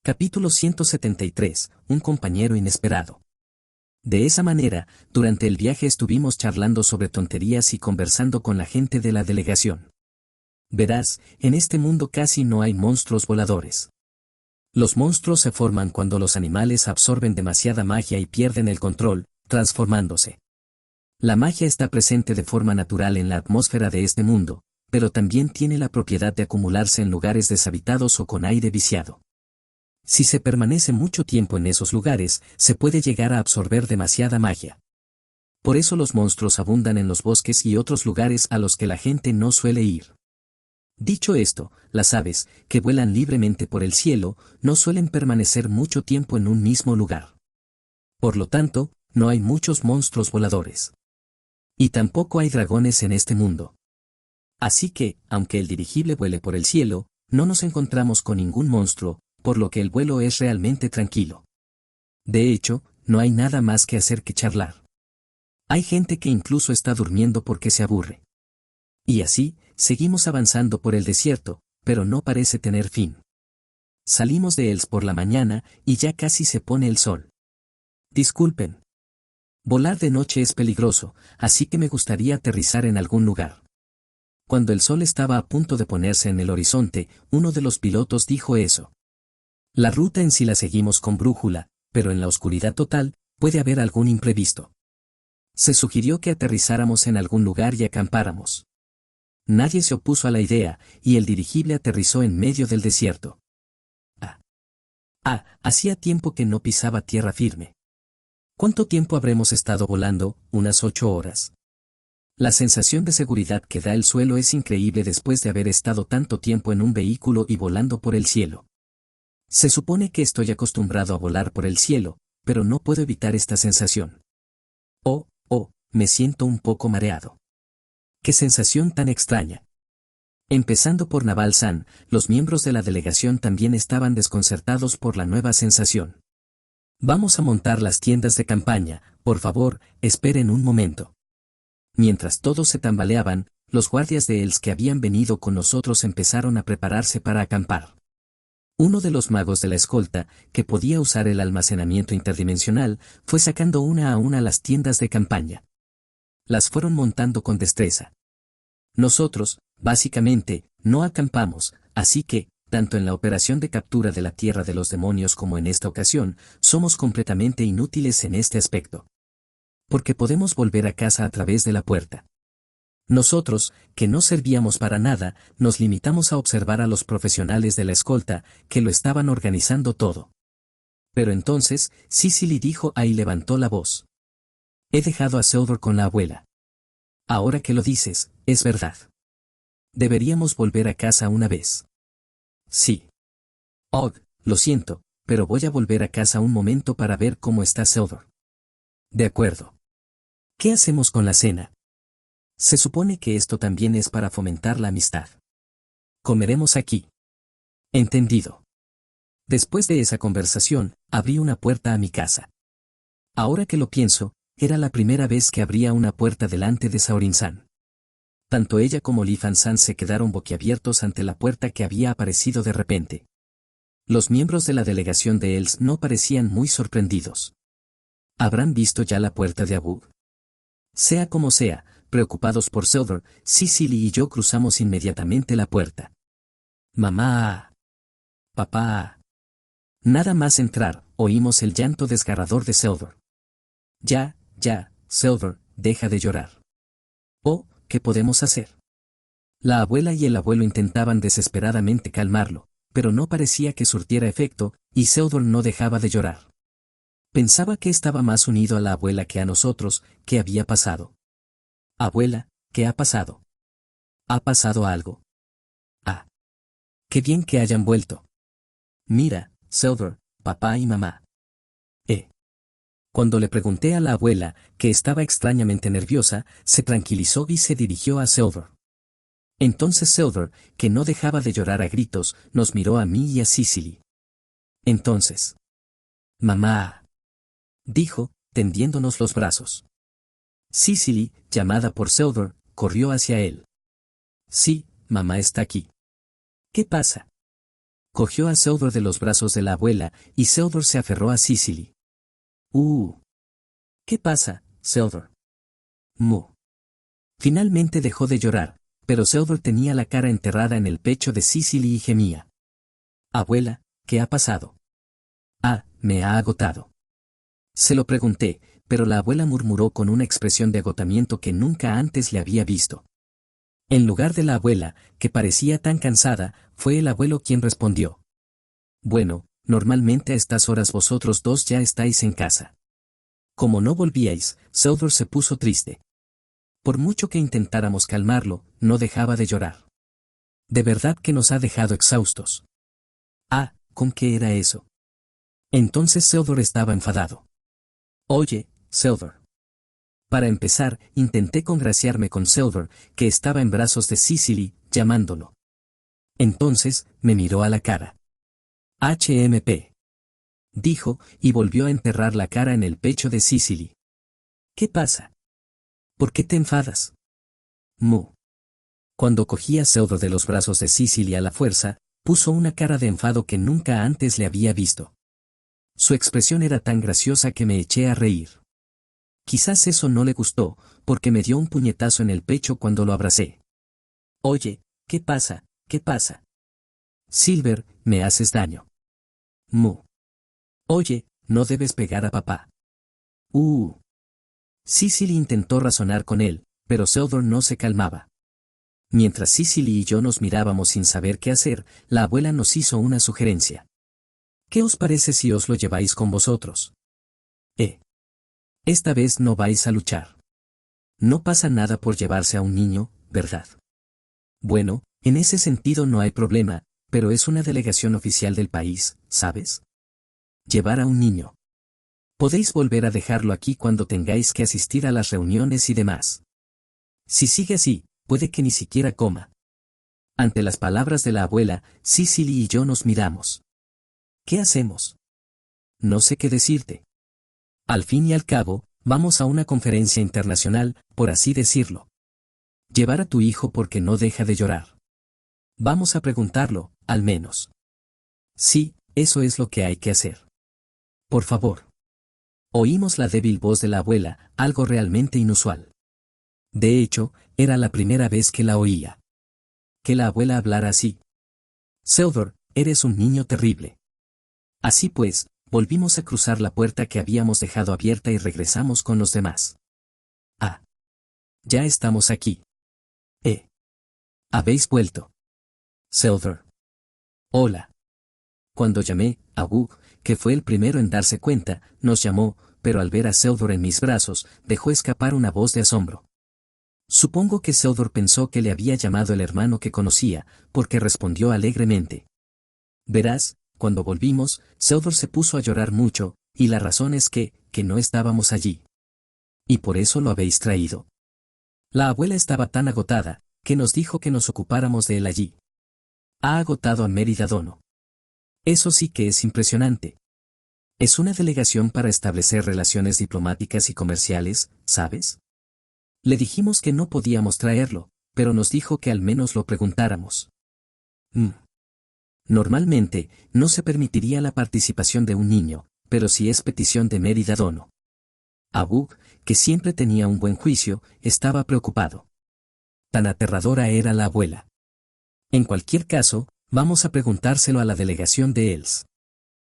Capítulo 173. Un compañero inesperado. De esa manera, durante el viaje estuvimos charlando sobre tonterías y conversando con la gente de la delegación. Verás, en este mundo casi no hay monstruos voladores. Los monstruos se forman cuando los animales absorben demasiada magia y pierden el control, transformándose. La magia está presente de forma natural en la atmósfera de este mundo, pero también tiene la propiedad de acumularse en lugares deshabitados o con aire viciado. Si se permanece mucho tiempo en esos lugares, se puede llegar a absorber demasiada magia. Por eso los monstruos abundan en los bosques y otros lugares a los que la gente no suele ir. Dicho esto, las aves, que vuelan libremente por el cielo, no suelen permanecer mucho tiempo en un mismo lugar. Por lo tanto, no hay muchos monstruos voladores. Y tampoco hay dragones en este mundo. Así que, aunque el dirigible vuele por el cielo, no nos encontramos con ningún monstruo, por lo que el vuelo es realmente tranquilo. De hecho, no hay nada más que hacer que charlar. Hay gente que incluso está durmiendo porque se aburre. Y así, seguimos avanzando por el desierto, pero no parece tener fin. Salimos de Els por la mañana y ya casi se pone el sol. Disculpen. Volar de noche es peligroso, así que me gustaría aterrizar en algún lugar. Cuando el sol estaba a punto de ponerse en el horizonte, uno de los pilotos dijo eso. La ruta en sí la seguimos con brújula, pero en la oscuridad total, puede haber algún imprevisto. Se sugirió que aterrizáramos en algún lugar y acampáramos. Nadie se opuso a la idea, y el dirigible aterrizó en medio del desierto. Hacía tiempo que no pisaba tierra firme. ¿Cuánto tiempo habremos estado volando? Unas 8 horas. La sensación de seguridad que da el suelo es increíble después de haber estado tanto tiempo en un vehículo y volando por el cielo. Se supone que estoy acostumbrado a volar por el cielo, pero no puedo evitar esta sensación. Me siento un poco mareado. ¡Qué sensación tan extraña! Empezando por Naval-san, los miembros de la delegación también estaban desconcertados por la nueva sensación. Vamos a montar las tiendas de campaña, por favor, esperen un momento. Mientras todos se tambaleaban, los guardias de Els que habían venido con nosotros empezaron a prepararse para acampar. Uno de los magos de la escolta, que podía usar el almacenamiento interdimensional, fue sacando una a una las tiendas de campaña. Las fueron montando con destreza. Nosotros, básicamente, no acampamos, así que, tanto en la operación de captura de la Tierra de los Demonios como en esta ocasión, somos completamente inútiles en este aspecto. Porque podemos volver a casa a través de la puerta. Nosotros, que no servíamos para nada, nos limitamos a observar a los profesionales de la escolta, que lo estaban organizando todo. Pero entonces, Cicely dijo y levantó la voz. He dejado a Theodore con la abuela. Ahora que lo dices, es verdad. Deberíamos volver a casa una vez. Sí. Lo siento, pero voy a volver a casa un momento para ver cómo está Theodore. De acuerdo. ¿Qué hacemos con la cena? Se supone que esto también es para fomentar la amistad. Comeremos aquí. Entendido. Después de esa conversación, abrí una puerta a mi casa. Ahora que lo pienso, era la primera vez que abría una puerta delante de Saorin-san. Tanto ella como Li Fan-san se quedaron boquiabiertos ante la puerta que había aparecido de repente. Los miembros de la delegación de Els no parecían muy sorprendidos. ¿Habrán visto ya la puerta de Abu? Sea como sea, preocupados por Theodore, Cicely y yo cruzamos inmediatamente la puerta. Mamá. Papá. Nada más entrar, oímos el llanto desgarrador de Theodore. Ya, Theodore, deja de llorar. ¿Qué podemos hacer? La abuela y el abuelo intentaban desesperadamente calmarlo, pero no parecía que surtiera efecto, y Theodore no dejaba de llorar. Pensaba que estaba más unido a la abuela que a nosotros. ¿Qué había pasado? Abuela, ¿qué ha pasado? ¿Ha pasado algo? Ah. Qué bien que hayan vuelto. Mira, Theodore, papá y mamá. Cuando le pregunté a la abuela, que estaba extrañamente nerviosa, se tranquilizó y se dirigió a Theodore. Entonces Theodore, que no dejaba de llorar a gritos, nos miró a mí y a Cicely. Entonces. Mamá. Dijo, tendiéndonos los brazos. Cicely, llamada por Theodore, corrió hacia él. Sí, mamá está aquí. ¿Qué pasa? Cogió a Theodore de los brazos de la abuela, y Theodore se aferró a Cicely. ¿Qué pasa, Theodore? Finalmente dejó de llorar, pero Theodore tenía la cara enterrada en el pecho de Cicely y gemía. Abuela, ¿qué ha pasado? Me ha agotado. Se lo pregunté, pero la abuela murmuró con una expresión de agotamiento que nunca antes le había visto. En lugar de la abuela, que parecía tan cansada, fue el abuelo quien respondió. Bueno, normalmente a estas horas vosotros dos ya estáis en casa. Como no volvíais, Theodore se puso triste. Por mucho que intentáramos calmarlo, no dejaba de llorar. De verdad que nos ha dejado exhaustos. ¿Con qué era eso? Entonces Theodore estaba enfadado. Oye, Theodore. Para empezar, intenté congraciarme con Theodore, que estaba en brazos de Cicely, llamándolo. Entonces, me miró a la cara. HMP. Dijo, y volvió a enterrar la cara en el pecho de Cicely. ¿Qué pasa? ¿Por qué te enfadas? Cuando cogí a Theodore de los brazos de Cicely a la fuerza, puso una cara de enfado que nunca antes le había visto. Su expresión era tan graciosa que me eché a reír. Quizás eso no le gustó, porque me dio un puñetazo en el pecho cuando lo abracé. Oye, ¿qué pasa? ¿Qué pasa? Silver, me haces daño. Oye, no debes pegar a papá. Cicely intentó razonar con él, pero Theodore no se calmaba. Mientras Cicely y yo nos mirábamos sin saber qué hacer, la abuela nos hizo una sugerencia. ¿Qué os parece si os lo lleváis con vosotros? Esta vez no vais a luchar. No pasa nada por llevarse a un niño, ¿verdad? Bueno, en ese sentido no hay problema, pero es una delegación oficial del país, ¿sabes? Llevar a un niño. Podéis volver a dejarlo aquí cuando tengáis que asistir a las reuniones y demás. Si sigue así, puede que ni siquiera coma. Ante las palabras de la abuela, Cicely y yo nos miramos. ¿Qué hacemos? No sé qué decirte. Al fin y al cabo, vamos a una conferencia internacional, por así decirlo. Llevar a tu hijo porque no deja de llorar. Vamos a preguntarlo, al menos. Sí, eso es lo que hay que hacer. Por favor. Oímos la débil voz de la abuela, algo realmente inusual. De hecho, era la primera vez que la oía. Que la abuela hablara así. Theodore, eres un niño terrible. Así pues, volvimos a cruzar la puerta que habíamos dejado abierta y regresamos con los demás. Ah. Ya estamos aquí. Habéis vuelto. Theodore. Hola. Cuando llamé a Hugh, que fue el primero en darse cuenta, nos llamó, pero al ver a Theodore en mis brazos, dejó escapar una voz de asombro. Supongo que Theodore pensó que le había llamado el hermano que conocía, porque respondió alegremente. Verás, cuando volvimos, Theodore se puso a llorar mucho, y la razón es que no estábamos allí. ¿Y por eso lo habéis traído? La abuela estaba tan agotada, que nos dijo que nos ocupáramos de él allí. Ha agotado a Mérida Dono. Eso sí que es impresionante. Es una delegación para establecer relaciones diplomáticas y comerciales, ¿sabes? Le dijimos que no podíamos traerlo, pero nos dijo que al menos lo preguntáramos. Normalmente, no se permitiría la participación de un niño, pero si es petición de Mérida Dono. Hugh, que siempre tenía un buen juicio, estaba preocupado. Tan aterradora era la abuela. En cualquier caso, vamos a preguntárselo a la delegación de Els.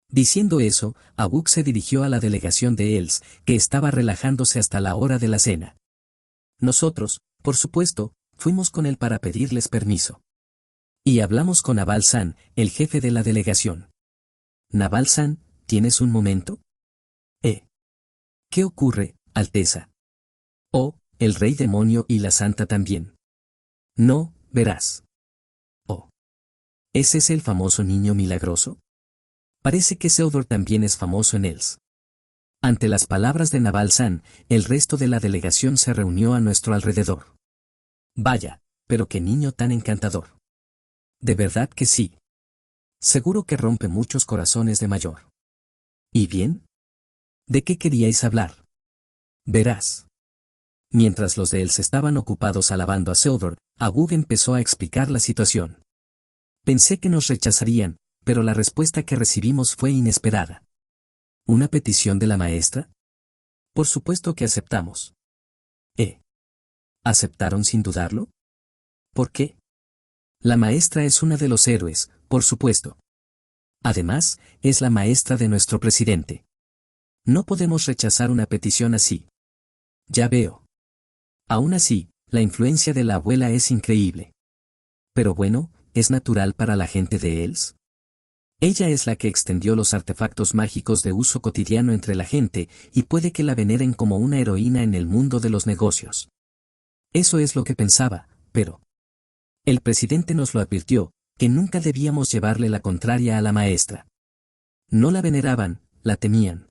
Diciendo eso, Hugh se dirigió a la delegación de Els, que estaba relajándose hasta la hora de la cena. Nosotros, por supuesto, fuimos con él para pedirles permiso. Y hablamos con Naval San, el jefe de la delegación. Naval San, ¿tienes un momento? ¿Qué ocurre, Alteza? Oh, el rey demonio y la santa también. No, verás. Oh. ¿Ese es el famoso niño milagroso? Parece que Theodore también es famoso en Els. Ante las palabras de Naval San, el resto de la delegación se reunió a nuestro alrededor. Vaya, pero qué niño tan encantador. De verdad que sí. Seguro que rompe muchos corazones de mayor. ¿Y bien? ¿De qué queríais hablar? Verás. Mientras los de Els estaban ocupados alabando a Theodore, Hugh empezó a explicar la situación. Pensé que nos rechazarían, pero la respuesta que recibimos fue inesperada. ¿Una petición de la maestra? Por supuesto que aceptamos. ¿Aceptaron sin dudarlo? ¿Por qué? La maestra es una de los héroes, por supuesto. Además, es la maestra de nuestro presidente. No podemos rechazar una petición así. Ya veo. Aún así, la influencia de la abuela es increíble. Pero bueno, es natural para la gente de Els. Ella es la que extendió los artefactos mágicos de uso cotidiano entre la gente, y puede que la veneren como una heroína en el mundo de los negocios. Eso es lo que pensaba, pero el presidente nos lo advirtió, que nunca debíamos llevarle la contraria a la maestra. No la veneraban, la temían.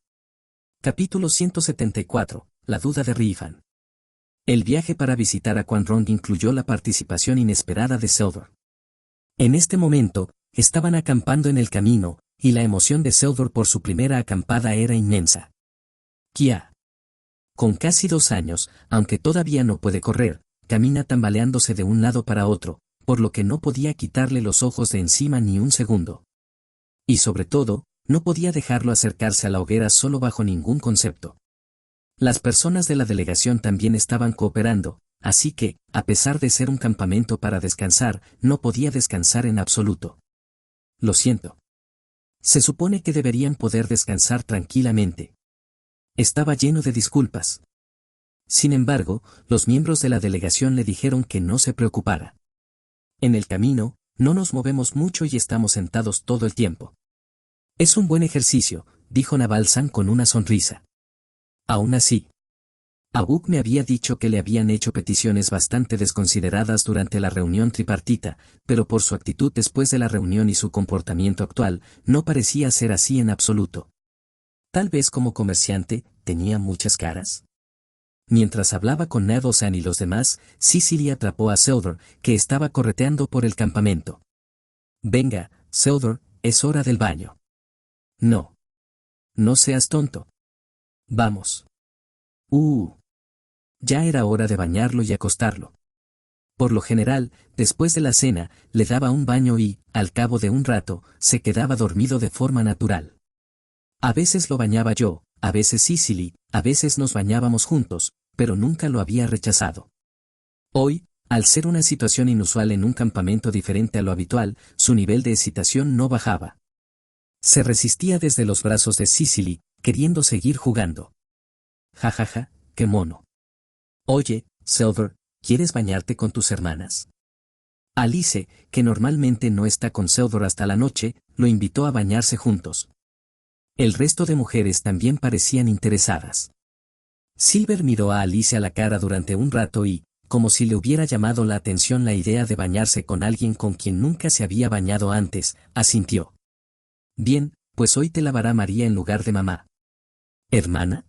Capítulo 174, la duda de Riefan. El viaje para visitar a Quanrong incluyó la participación inesperada de Theodore. En este momento, estaban acampando en el camino, y la emoción de Theodore por su primera acampada era inmensa. Kia. Con casi 2 años, aunque todavía no puede correr, camina tambaleándose de un lado para otro, por lo que no podía quitarle los ojos de encima ni un segundo. Y sobre todo, no podía dejarlo acercarse a la hoguera solo bajo ningún concepto. Las personas de la delegación también estaban cooperando, así que, a pesar de ser un campamento para descansar, no podía descansar en absoluto. Lo siento. Se supone que deberían poder descansar tranquilamente. Estaba lleno de disculpas. Sin embargo, los miembros de la delegación le dijeron que no se preocupara. En el camino, no nos movemos mucho y estamos sentados todo el tiempo. Es un buen ejercicio, dijo Naval San con una sonrisa. Aún así. Abuk me había dicho que le habían hecho peticiones bastante desconsideradas durante la reunión tripartita, pero por su actitud después de la reunión y su comportamiento actual, no parecía ser así en absoluto. Tal vez como comerciante, tenía muchas caras. Mientras hablaba con Nevelsan y los demás, Cicely atrapó a Silver, que estaba correteando por el campamento. Venga, Silver, es hora del baño. No. No seas tonto. Vamos. Ya era hora de bañarlo y acostarlo. Por lo general, después de la cena, le daba un baño y, al cabo de un rato, se quedaba dormido de forma natural. A veces lo bañaba yo, a veces Cicely, a veces nos bañábamos juntos, pero nunca lo había rechazado. Hoy, al ser una situación inusual en un campamento diferente a lo habitual, su nivel de excitación no bajaba. Se resistía desde los brazos de Cicely, queriendo seguir jugando. Jajaja, qué mono. Oye, Silver, ¿quieres bañarte con tus hermanas? Alice, que normalmente no está con Silver hasta la noche, lo invitó a bañarse juntos. El resto de mujeres también parecían interesadas. Silver miró a Alice a la cara durante un rato y, como si le hubiera llamado la atención la idea de bañarse con alguien con quien nunca se había bañado antes, asintió. Bien, pues hoy te lavará María en lugar de mamá. ¿Hermana?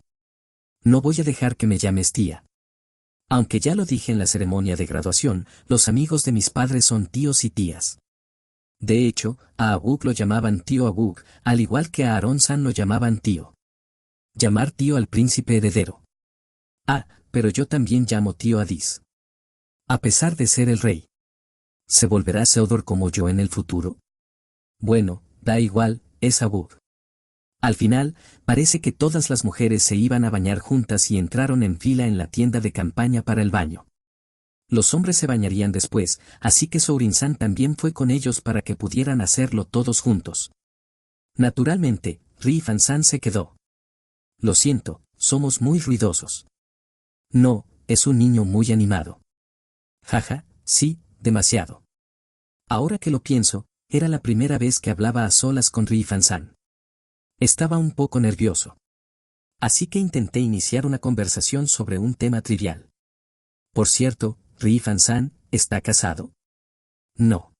No voy a dejar que me llames tía. Aunque ya lo dije en la ceremonia de graduación, los amigos de mis padres son tíos y tías. De hecho, a Abuk lo llamaban tío Abuk, al igual que a Aaron-san lo llamaban tío. Llamar tío al príncipe heredero. Ah, pero yo también llamo tío a Dis. A pesar de ser el rey. ¿Se volverá Seodor como yo en el futuro? Bueno, da igual, es Abuk. Al final, parece que todas las mujeres se iban a bañar juntas y entraron en fila en la tienda de campaña para el baño. Los hombres se bañarían después, así que Sourin-san también fue con ellos para que pudieran hacerlo todos juntos. Naturalmente, Ri-fan-san se quedó. Lo siento, somos muy ruidosos. No, es un niño muy animado. Jaja, sí, demasiado. Ahora que lo pienso, era la primera vez que hablaba a solas con Ri-fan-san. Estaba un poco nervioso. Así que intenté iniciar una conversación sobre un tema trivial. Por cierto, Ri-fan-san, ¿está casado? No.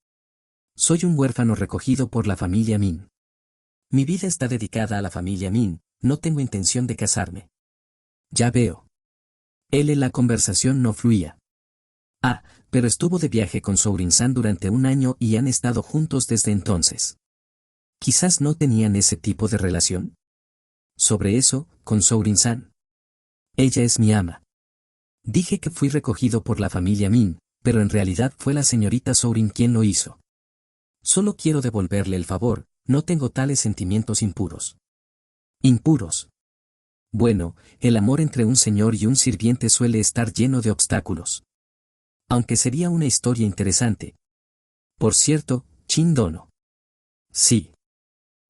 Soy un huérfano recogido por la familia Min. Mi vida está dedicada a la familia Min, no tengo intención de casarme. Ya veo. La conversación no fluía. Ah, pero estuvo de viaje con Sourin-san durante un año y han estado juntos desde entonces. Quizás no tenían ese tipo de relación. Sobre eso, con Sourin-san. Ella es mi ama. Dije que fui recogido por la familia Min, pero en realidad fue la señorita Sourin quien lo hizo. Solo quiero devolverle el favor, no tengo tales sentimientos impuros. ¿Impuros? Bueno, el amor entre un señor y un sirviente suele estar lleno de obstáculos. Aunque sería una historia interesante. Por cierto, Chin Dono. Sí.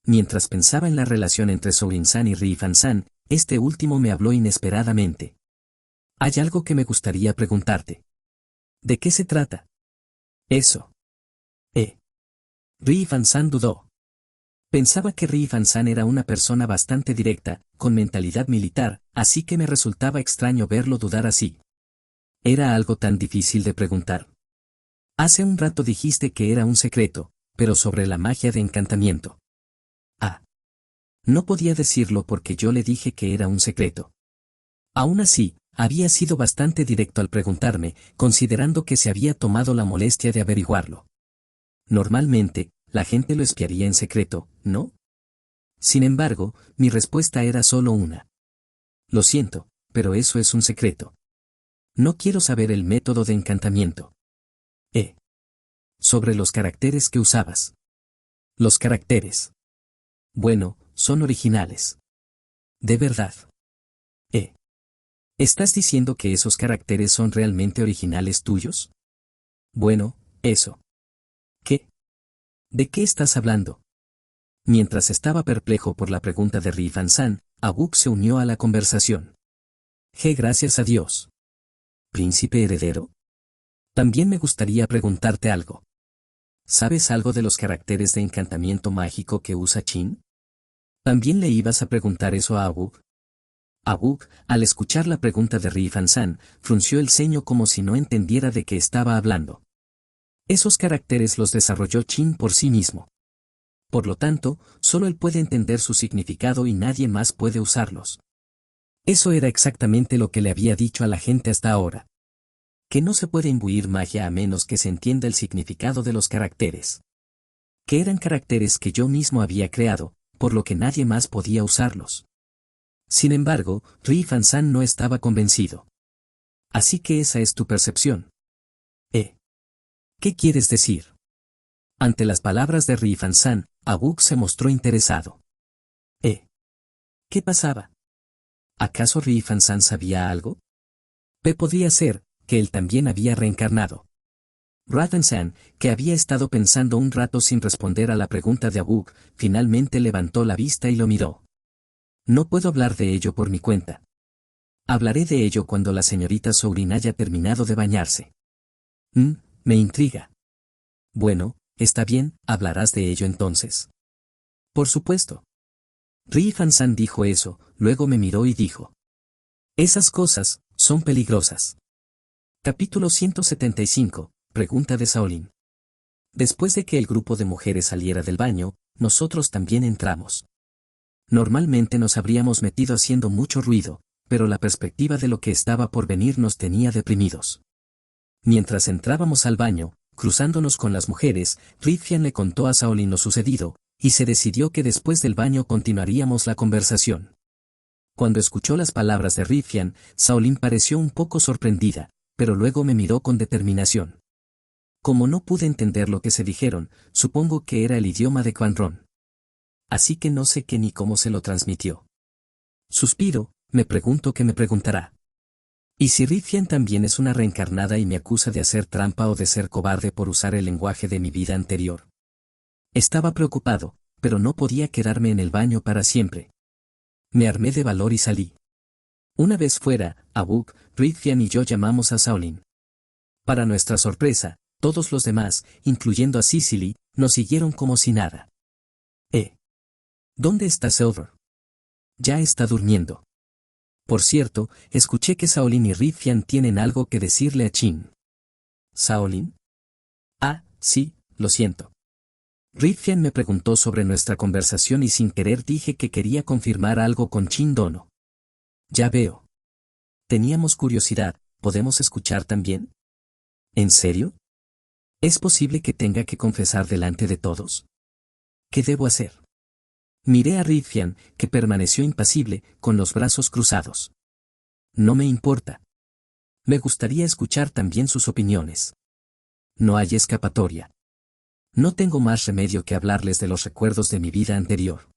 Mientras pensaba en la relación entre Sourin-san y Ri-fan-san, este último me habló inesperadamente. Hay algo que me gustaría preguntarte. ¿De qué se trata? Eso. Ri-fan-san dudó. Pensaba que Ri-fan-san era una persona bastante directa, con mentalidad militar, así que me resultaba extraño verlo dudar así. ¿Era algo tan difícil de preguntar? Hace un rato dijiste que era un secreto, pero sobre la magia de encantamiento. Ah. No podía decirlo porque yo le dije que era un secreto. Aún así, había sido bastante directo al preguntarme, considerando que se había tomado la molestia de averiguarlo. Normalmente, la gente lo espiaría en secreto, ¿no? Sin embargo, mi respuesta era solo una. Lo siento, pero eso es un secreto. No quiero saber el método de encantamiento. Sobre los caracteres que usabas. Los caracteres. Bueno, son originales. De verdad. ¿Estás diciendo que esos caracteres son realmente originales tuyos? Bueno, eso. ¿Qué? ¿De qué estás hablando? Mientras estaba perplejo por la pregunta de Ri-fan-san, Abuk se unió a la conversación. Gracias a Dios. ¿Príncipe heredero? También me gustaría preguntarte algo. ¿Sabes algo de los caracteres de encantamiento mágico que usa Chin? ¿También le ibas a preguntar eso a Abuk? Abuk, al escuchar la pregunta de Ri-Fan-san, frunció el ceño como si no entendiera de qué estaba hablando. Esos caracteres los desarrolló Chin por sí mismo. Por lo tanto, solo él puede entender su significado y nadie más puede usarlos. Eso era exactamente lo que le había dicho a la gente hasta ahora. Que no se puede imbuir magia a menos que se entienda el significado de los caracteres. Que eran caracteres que yo mismo había creado, por lo que nadie más podía usarlos. Sin embargo, Ri-Fan-san no estaba convencido. Así que esa es tu percepción. ¿Qué quieres decir? Ante las palabras de Ri-Fan-san, Abuk se mostró interesado. ¿Qué pasaba? ¿Acaso Ri-Fan-san sabía algo? Podría ser, que él también había reencarnado. Raven-san, que había estado pensando un rato sin responder a la pregunta de Abuk, finalmente levantó la vista y lo miró. No puedo hablar de ello por mi cuenta. Hablaré de ello cuando la señorita Sourin haya terminado de bañarse. Me intriga. Bueno, está bien, ¿hablarás de ello entonces? Por supuesto. Ri-Fan-san dijo eso, luego me miró y dijo. Esas cosas, son peligrosas. Capítulo 175, pregunta de Shaolin. Después de que el grupo de mujeres saliera del baño, nosotros también entramos. Normalmente nos habríamos metido haciendo mucho ruido, pero la perspectiva de lo que estaba por venir nos tenía deprimidos. Mientras entrábamos al baño, cruzándonos con las mujeres, Ritfian le contó a Shaolin lo sucedido, y se decidió que después del baño continuaríamos la conversación. Cuando escuchó las palabras de Ritfian, Shaolin pareció un poco sorprendida, pero luego me miró con determinación. Como no pude entender lo que se dijeron, supongo que era el idioma de Quan Ron. Así que no sé qué ni cómo se lo transmitió. Suspiro, me pregunto qué me preguntará. ¿Y si Ritfian también es una reencarnada y me acusa de hacer trampa o de ser cobarde por usar el lenguaje de mi vida anterior? Estaba preocupado, pero no podía quedarme en el baño para siempre. Me armé de valor y salí. Una vez fuera, Abuk, Ritfian y yo llamamos a Shaolin. Para nuestra sorpresa, todos los demás, incluyendo a Cicely, nos siguieron como si nada. ¿Dónde está Silver? Ya está durmiendo. Por cierto, escuché que Shaolin y Ritfian tienen algo que decirle a Chin. ¿Shaolin? Ah, sí, lo siento. Ritfian me preguntó sobre nuestra conversación y sin querer dije que quería confirmar algo con Chin Dono. Ya veo. Teníamos curiosidad, ¿podemos escuchar también? ¿En serio? ¿Es posible que tenga que confesar delante de todos? ¿Qué debo hacer? Miré a Ritfian, que permaneció impasible, con los brazos cruzados. No me importa. Me gustaría escuchar también sus opiniones. No hay escapatoria. No tengo más remedio que hablarles de los recuerdos de mi vida anterior.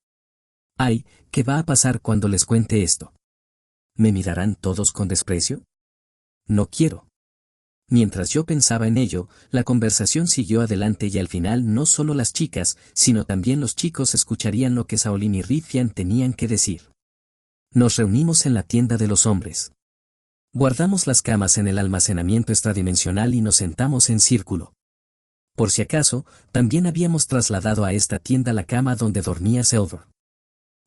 Ay, ¿qué va a pasar cuando les cuente esto? ¿Me mirarán todos con desprecio? No quiero. Mientras yo pensaba en ello, la conversación siguió adelante y al final no solo las chicas, sino también los chicos escucharían lo que Shaolin y Ritfian tenían que decir. Nos reunimos en la tienda de los hombres. Guardamos las camas en el almacenamiento extradimensional y nos sentamos en círculo. Por si acaso, también habíamos trasladado a esta tienda la cama donde dormía Silver.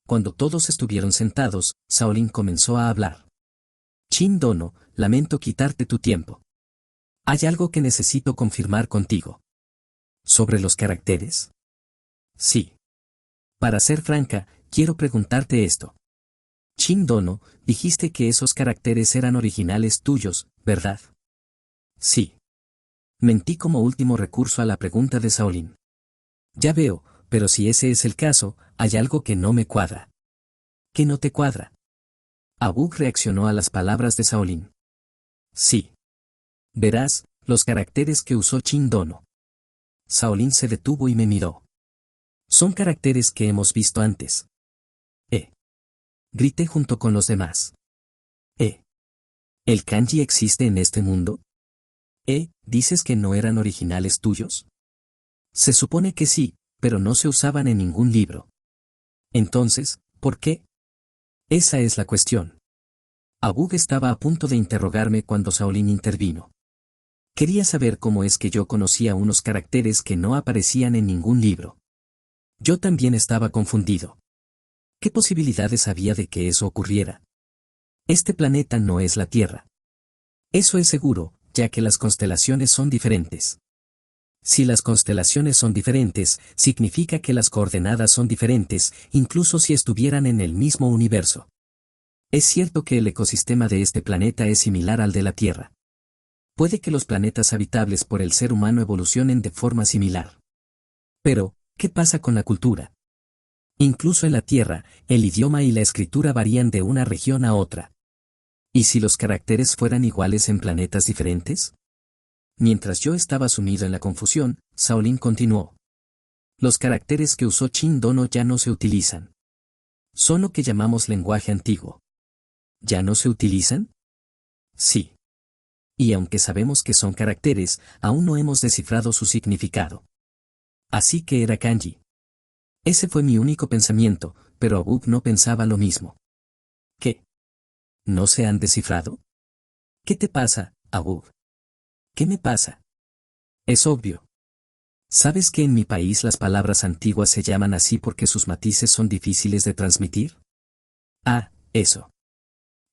Cuando todos estuvieron sentados, Shaolin comenzó a hablar. Chin Dono, lamento quitarte tu tiempo. Hay algo que necesito confirmar contigo. ¿Sobre los caracteres? Sí. Para ser franca, quiero preguntarte esto. Chin Dono, dijiste que esos caracteres eran originales tuyos, ¿verdad? Sí. Mentí como último recurso a la pregunta de Shaolin. Ya veo, pero si ese es el caso, hay algo que no me cuadra. ¿Qué no te cuadra? Abuk reaccionó a las palabras de Shaolin. Sí. Verás, los caracteres que usó Chin Dono. Shaolin se detuvo y me miró. Son caracteres que hemos visto antes. Grité junto con los demás. ¿El kanji existe en este mundo? ¿Dices que no eran originales tuyos? Se supone que sí, pero no se usaban en ningún libro. Entonces, ¿por qué? Esa es la cuestión. Abuk estaba a punto de interrogarme cuando Shaolin intervino. Quería saber cómo es que yo conocía unos caracteres que no aparecían en ningún libro. Yo también estaba confundido. ¿Qué posibilidades había de que eso ocurriera? Este planeta no es la Tierra. Eso es seguro, ya que las constelaciones son diferentes. Si las constelaciones son diferentes, significa que las coordenadas son diferentes, incluso si estuvieran en el mismo universo. Es cierto que el ecosistema de este planeta es similar al de la Tierra. Puede que los planetas habitables por el ser humano evolucionen de forma similar. Pero, ¿qué pasa con la cultura? Incluso en la Tierra, el idioma y la escritura varían de una región a otra. ¿Y si los caracteres fueran iguales en planetas diferentes? Mientras yo estaba sumido en la confusión, Shaolin continuó. Los caracteres que usó Chin Dono ya no se utilizan. Son lo que llamamos lenguaje antiguo. ¿Ya no se utilizan? Sí. Y aunque sabemos que son caracteres, aún no hemos descifrado su significado. Así que era kanji. Ese fue mi único pensamiento, pero Abub no pensaba lo mismo. ¿Qué? ¿No se han descifrado? ¿Qué te pasa, Abub? ¿Qué me pasa? Es obvio. ¿Sabes que en mi país las palabras antiguas se llaman así porque sus matices son difíciles de transmitir? Ah, eso.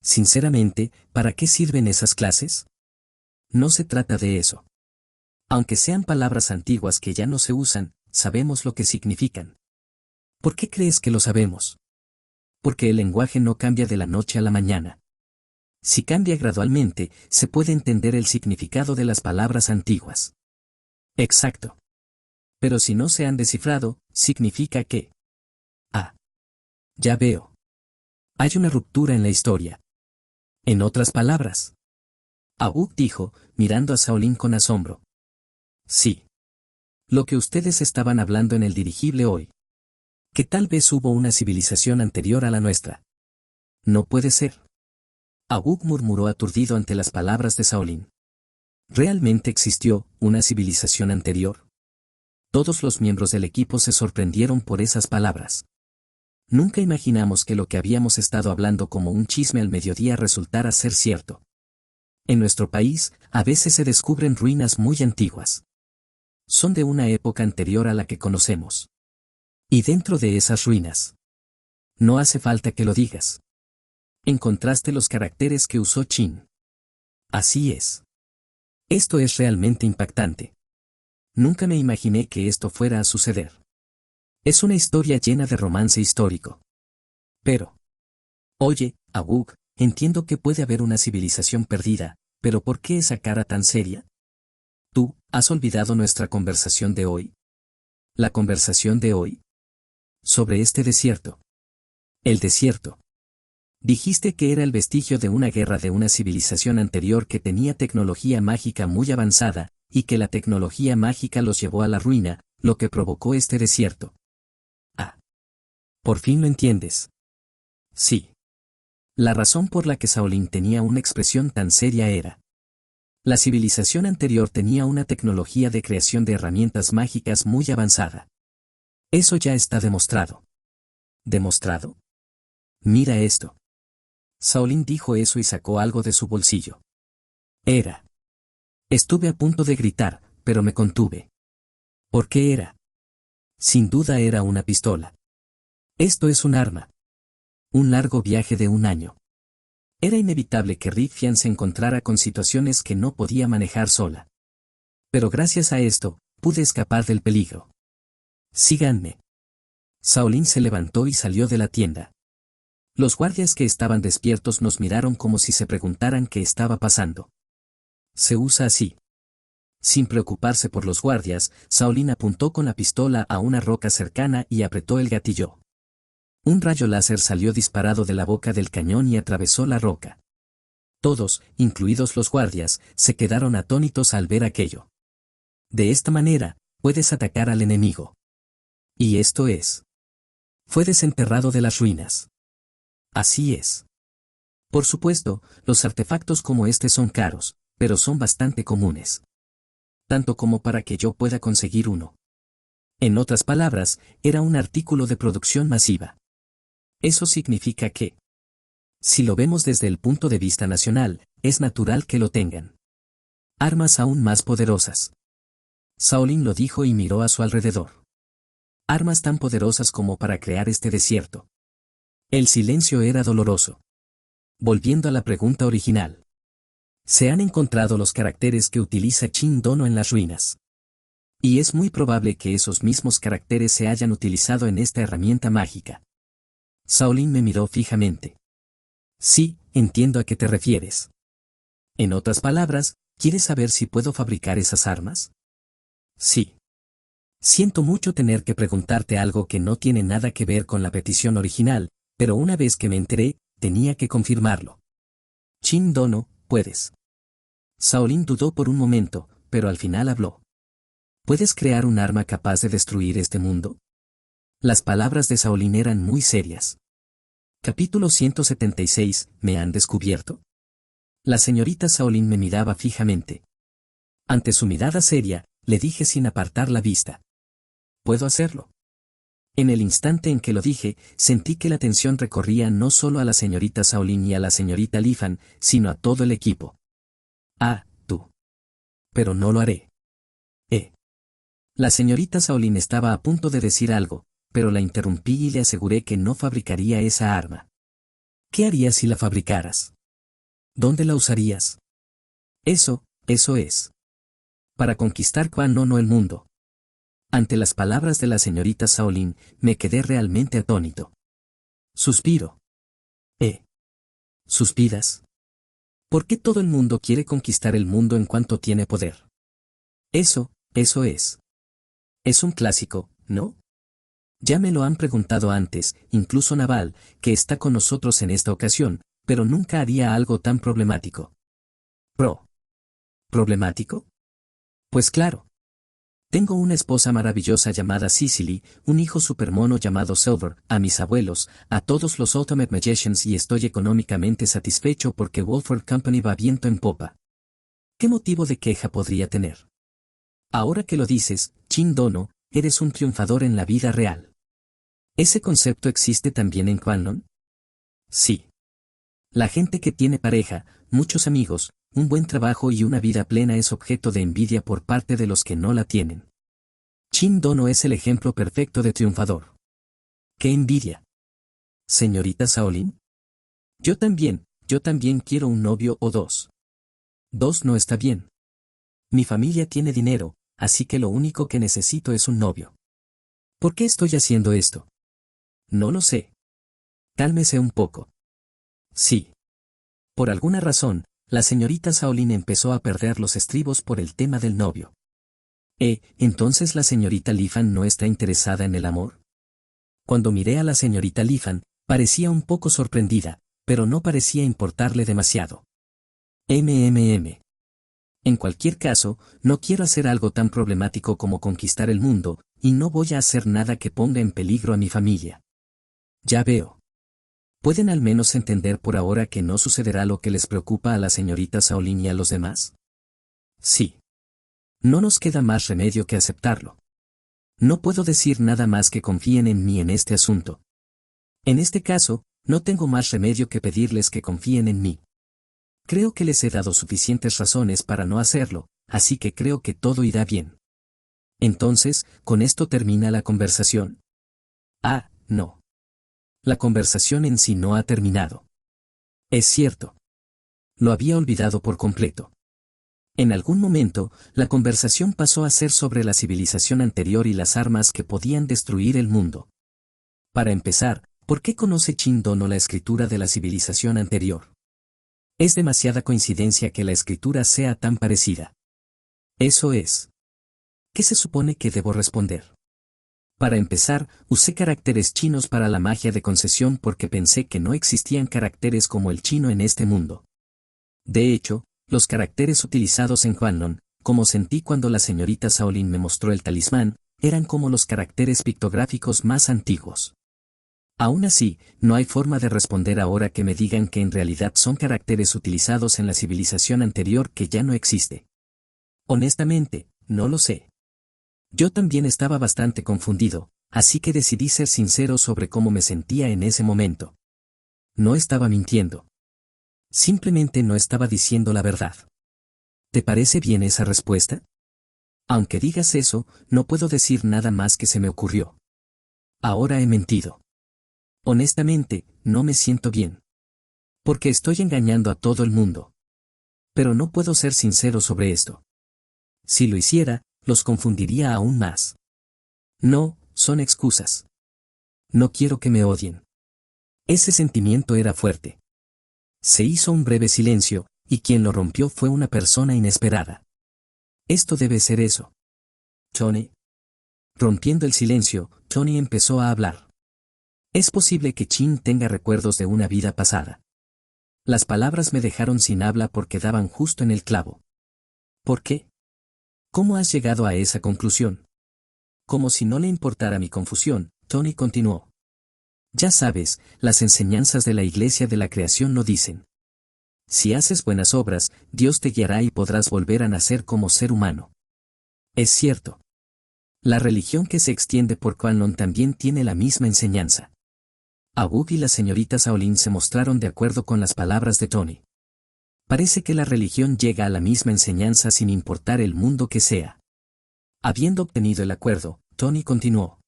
Sinceramente, ¿para qué sirven esas clases? No se trata de eso. Aunque sean palabras antiguas que ya no se usan, sabemos lo que significan. ¿Por qué crees que lo sabemos? Porque el lenguaje no cambia de la noche a la mañana. Si cambia gradualmente, se puede entender el significado de las palabras antiguas. Exacto. Pero si no se han descifrado, significa que... Ah. Ya veo. Hay una ruptura en la historia. En otras palabras. Abub dijo, mirando a Shaolin con asombro. Sí. Lo que ustedes estaban hablando en el dirigible hoy. Que tal vez hubo una civilización anterior a la nuestra. No puede ser. Abub murmuró aturdido ante las palabras de Shaolin. ¿Realmente existió una civilización anterior? Todos los miembros del equipo se sorprendieron por esas palabras. Nunca imaginamos que lo que habíamos estado hablando como un chisme al mediodía resultara ser cierto. En nuestro país, a veces se descubren ruinas muy antiguas. Son de una época anterior a la que conocemos. Y dentro de esas ruinas. No hace falta que lo digas. Encontraste los caracteres que usó Chin. Así es. Esto es realmente impactante. Nunca me imaginé que esto fuera a suceder. Es una historia llena de romance histórico. Pero... Oye, Abub, entiendo que puede haber una civilización perdida, pero ¿por qué esa cara tan seria? ¿Tú, has olvidado nuestra conversación de hoy? ¿La conversación de hoy? Sobre este desierto. El desierto. Dijiste que era el vestigio de una guerra de una civilización anterior que tenía tecnología mágica muy avanzada, y que la tecnología mágica los llevó a la ruina, lo que provocó este desierto. Ah. ¿Por fin lo entiendes? Sí. La razón por la que Shaolin tenía una expresión tan seria era: la civilización anterior tenía una tecnología de creación de herramientas mágicas muy avanzada. Eso ya está demostrado. ¿Demostrado? Mira esto. Shaolin dijo eso y sacó algo de su bolsillo. Era. Estuve a punto de gritar, pero me contuve. ¿Por qué era? Sin duda era una pistola. Esto es un arma. Un largo viaje de 1 año. Era inevitable que Rifian se encontrara con situaciones que no podía manejar sola. Pero gracias a esto, pude escapar del peligro. Síganme. Shaolin se levantó y salió de la tienda. Los guardias que estaban despiertos nos miraron como si se preguntaran qué estaba pasando. Se usa así. Sin preocuparse por los guardias, Shaolin apuntó con la pistola a una roca cercana y apretó el gatillo. Un rayo láser salió disparado de la boca del cañón y atravesó la roca. Todos, incluidos los guardias, se quedaron atónitos al ver aquello. De esta manera, puedes atacar al enemigo. Y esto es. Fue desenterrado de las ruinas. Así es. Por supuesto, los artefactos como este son caros, pero son bastante comunes. Tanto como para que yo pueda conseguir uno. En otras palabras, era un artículo de producción masiva. Eso significa que, si lo vemos desde el punto de vista nacional, es natural que lo tengan. Armas aún más poderosas. Shaolin lo dijo y miró a su alrededor. Armas tan poderosas como para crear este desierto. El silencio era doloroso. Volviendo a la pregunta original. Se han encontrado los caracteres que utiliza Chin Dono en las ruinas. Y es muy probable que esos mismos caracteres se hayan utilizado en esta herramienta mágica. Shaolin me miró fijamente. Sí, entiendo a qué te refieres. En otras palabras, ¿quieres saber si puedo fabricar esas armas? Sí. Siento mucho tener que preguntarte algo que no tiene nada que ver con la petición original, pero una vez que me enteré, tenía que confirmarlo. Chin Dono, puedes. Shaolin dudó por un momento, pero al final habló. ¿Puedes crear un arma capaz de destruir este mundo? Las palabras de Shaolin eran muy serias. Capítulo 176, ¿me han descubierto? La señorita Shaolin me miraba fijamente. Ante su mirada seria, le dije sin apartar la vista. ¿Puedo hacerlo? En el instante en que lo dije, sentí que la tensión recorría no solo a la señorita Shaolin y a la señorita Li Fan, sino a todo el equipo. Ah, tú. Pero no lo haré. La señorita Shaolin estaba a punto de decir algo, pero la interrumpí y le aseguré que no fabricaría esa arma. ¿Qué harías si la fabricaras? ¿Dónde la usarías? Eso es. Para conquistar Quan no el mundo. Ante las palabras de la señorita Shaolin, me quedé realmente atónito. Suspiro. ¿Suspiras? ¿Por qué todo el mundo quiere conquistar el mundo en cuanto tiene poder? Eso es. Es un clásico, ¿no? Ya me lo han preguntado antes, incluso Naval, que está con nosotros en esta ocasión, pero nunca haría algo tan problemático. ¿Problemático? Pues claro. Tengo una esposa maravillosa llamada Cicely, un hijo supermono llamado Silver, a mis abuelos, a todos los Ultimate Magicians y estoy económicamente satisfecho porque Wolford Company va viento en popa. ¿Qué motivo de queja podría tener? Ahora que lo dices, Chin Dono, eres un triunfador en la vida real. ¿Ese concepto existe también en Kwannon? Sí. La gente que tiene pareja, muchos amigos, un buen trabajo y una vida plena es objeto de envidia por parte de los que no la tienen. Chin Dono es el ejemplo perfecto de triunfador. ¡Qué envidia! Señorita Shaolin. Yo también quiero un novio o dos. Dos no está bien. Mi familia tiene dinero, así que lo único que necesito es un novio. ¿Por qué estoy haciendo esto? No lo sé. Cálmese un poco. Sí. Por alguna razón, la señorita Shaolin empezó a perder los estribos por el tema del novio. ¿Entonces la señorita Li Fan no está interesada en el amor? Cuando miré a la señorita Li Fan, parecía un poco sorprendida, pero no parecía importarle demasiado. En cualquier caso, no quiero hacer algo tan problemático como conquistar el mundo, y no voy a hacer nada que ponga en peligro a mi familia. Ya veo. ¿Pueden al menos entender por ahora que no sucederá lo que les preocupa a la señorita Shaolin y a los demás? Sí. No nos queda más remedio que aceptarlo. No puedo decir nada más que confíen en mí en este asunto. En este caso, no tengo más remedio que pedirles que confíen en mí. Creo que les he dado suficientes razones para no hacerlo, así que creo que todo irá bien. Entonces, ¿con esto termina la conversación? Ah, no. La conversación en sí no ha terminado. Es cierto. Lo había olvidado por completo. En algún momento, la conversación pasó a ser sobre la civilización anterior y las armas que podían destruir el mundo. Para empezar, ¿por qué conoce Chin Dono la escritura de la civilización anterior? Es demasiada coincidencia que la escritura sea tan parecida. Eso es. ¿Qué se supone que debo responder? Para empezar, usé caracteres chinos para la magia de concesión porque pensé que no existían caracteres como el chino en este mundo. De hecho, los caracteres utilizados en Kwannon, como sentí cuando la señorita Shaolin me mostró el talismán, eran como los caracteres pictográficos más antiguos. Aún así, no hay forma de responder ahora que me digan que en realidad son caracteres utilizados en la civilización anterior que ya no existe. Honestamente, no lo sé. Yo también estaba bastante confundido, así que decidí ser sincero sobre cómo me sentía en ese momento. No estaba mintiendo. Simplemente no estaba diciendo la verdad. ¿Te parece bien esa respuesta? Aunque digas eso, no puedo decir nada más que se me ocurrió. Ahora he mentido. Honestamente, no me siento bien. Porque estoy engañando a todo el mundo. Pero no puedo ser sincero sobre esto. Si lo hiciera, los confundiría aún más. No, son excusas. No quiero que me odien. Ese sentimiento era fuerte. Se hizo un breve silencio, y quien lo rompió fue una persona inesperada. Esto debe ser eso. Tony. Rompiendo el silencio, Tony empezó a hablar. Es posible que Chin tenga recuerdos de una vida pasada. Las palabras me dejaron sin habla porque daban justo en el clavo. ¿Por qué? ¿Cómo has llegado a esa conclusión? Como si no le importara mi confusión, Tony continuó. Ya sabes, las enseñanzas de la Iglesia de la Creación lo dicen. Si haces buenas obras, Dios te guiará y podrás volver a nacer como ser humano. Es cierto. La religión que se extiende por Quanon también tiene la misma enseñanza. Abub y la señorita Shaolin se mostraron de acuerdo con las palabras de Tony. Parece que la religión llega a la misma enseñanza sin importar el mundo que sea. Habiendo obtenido el acuerdo, Tony continuó.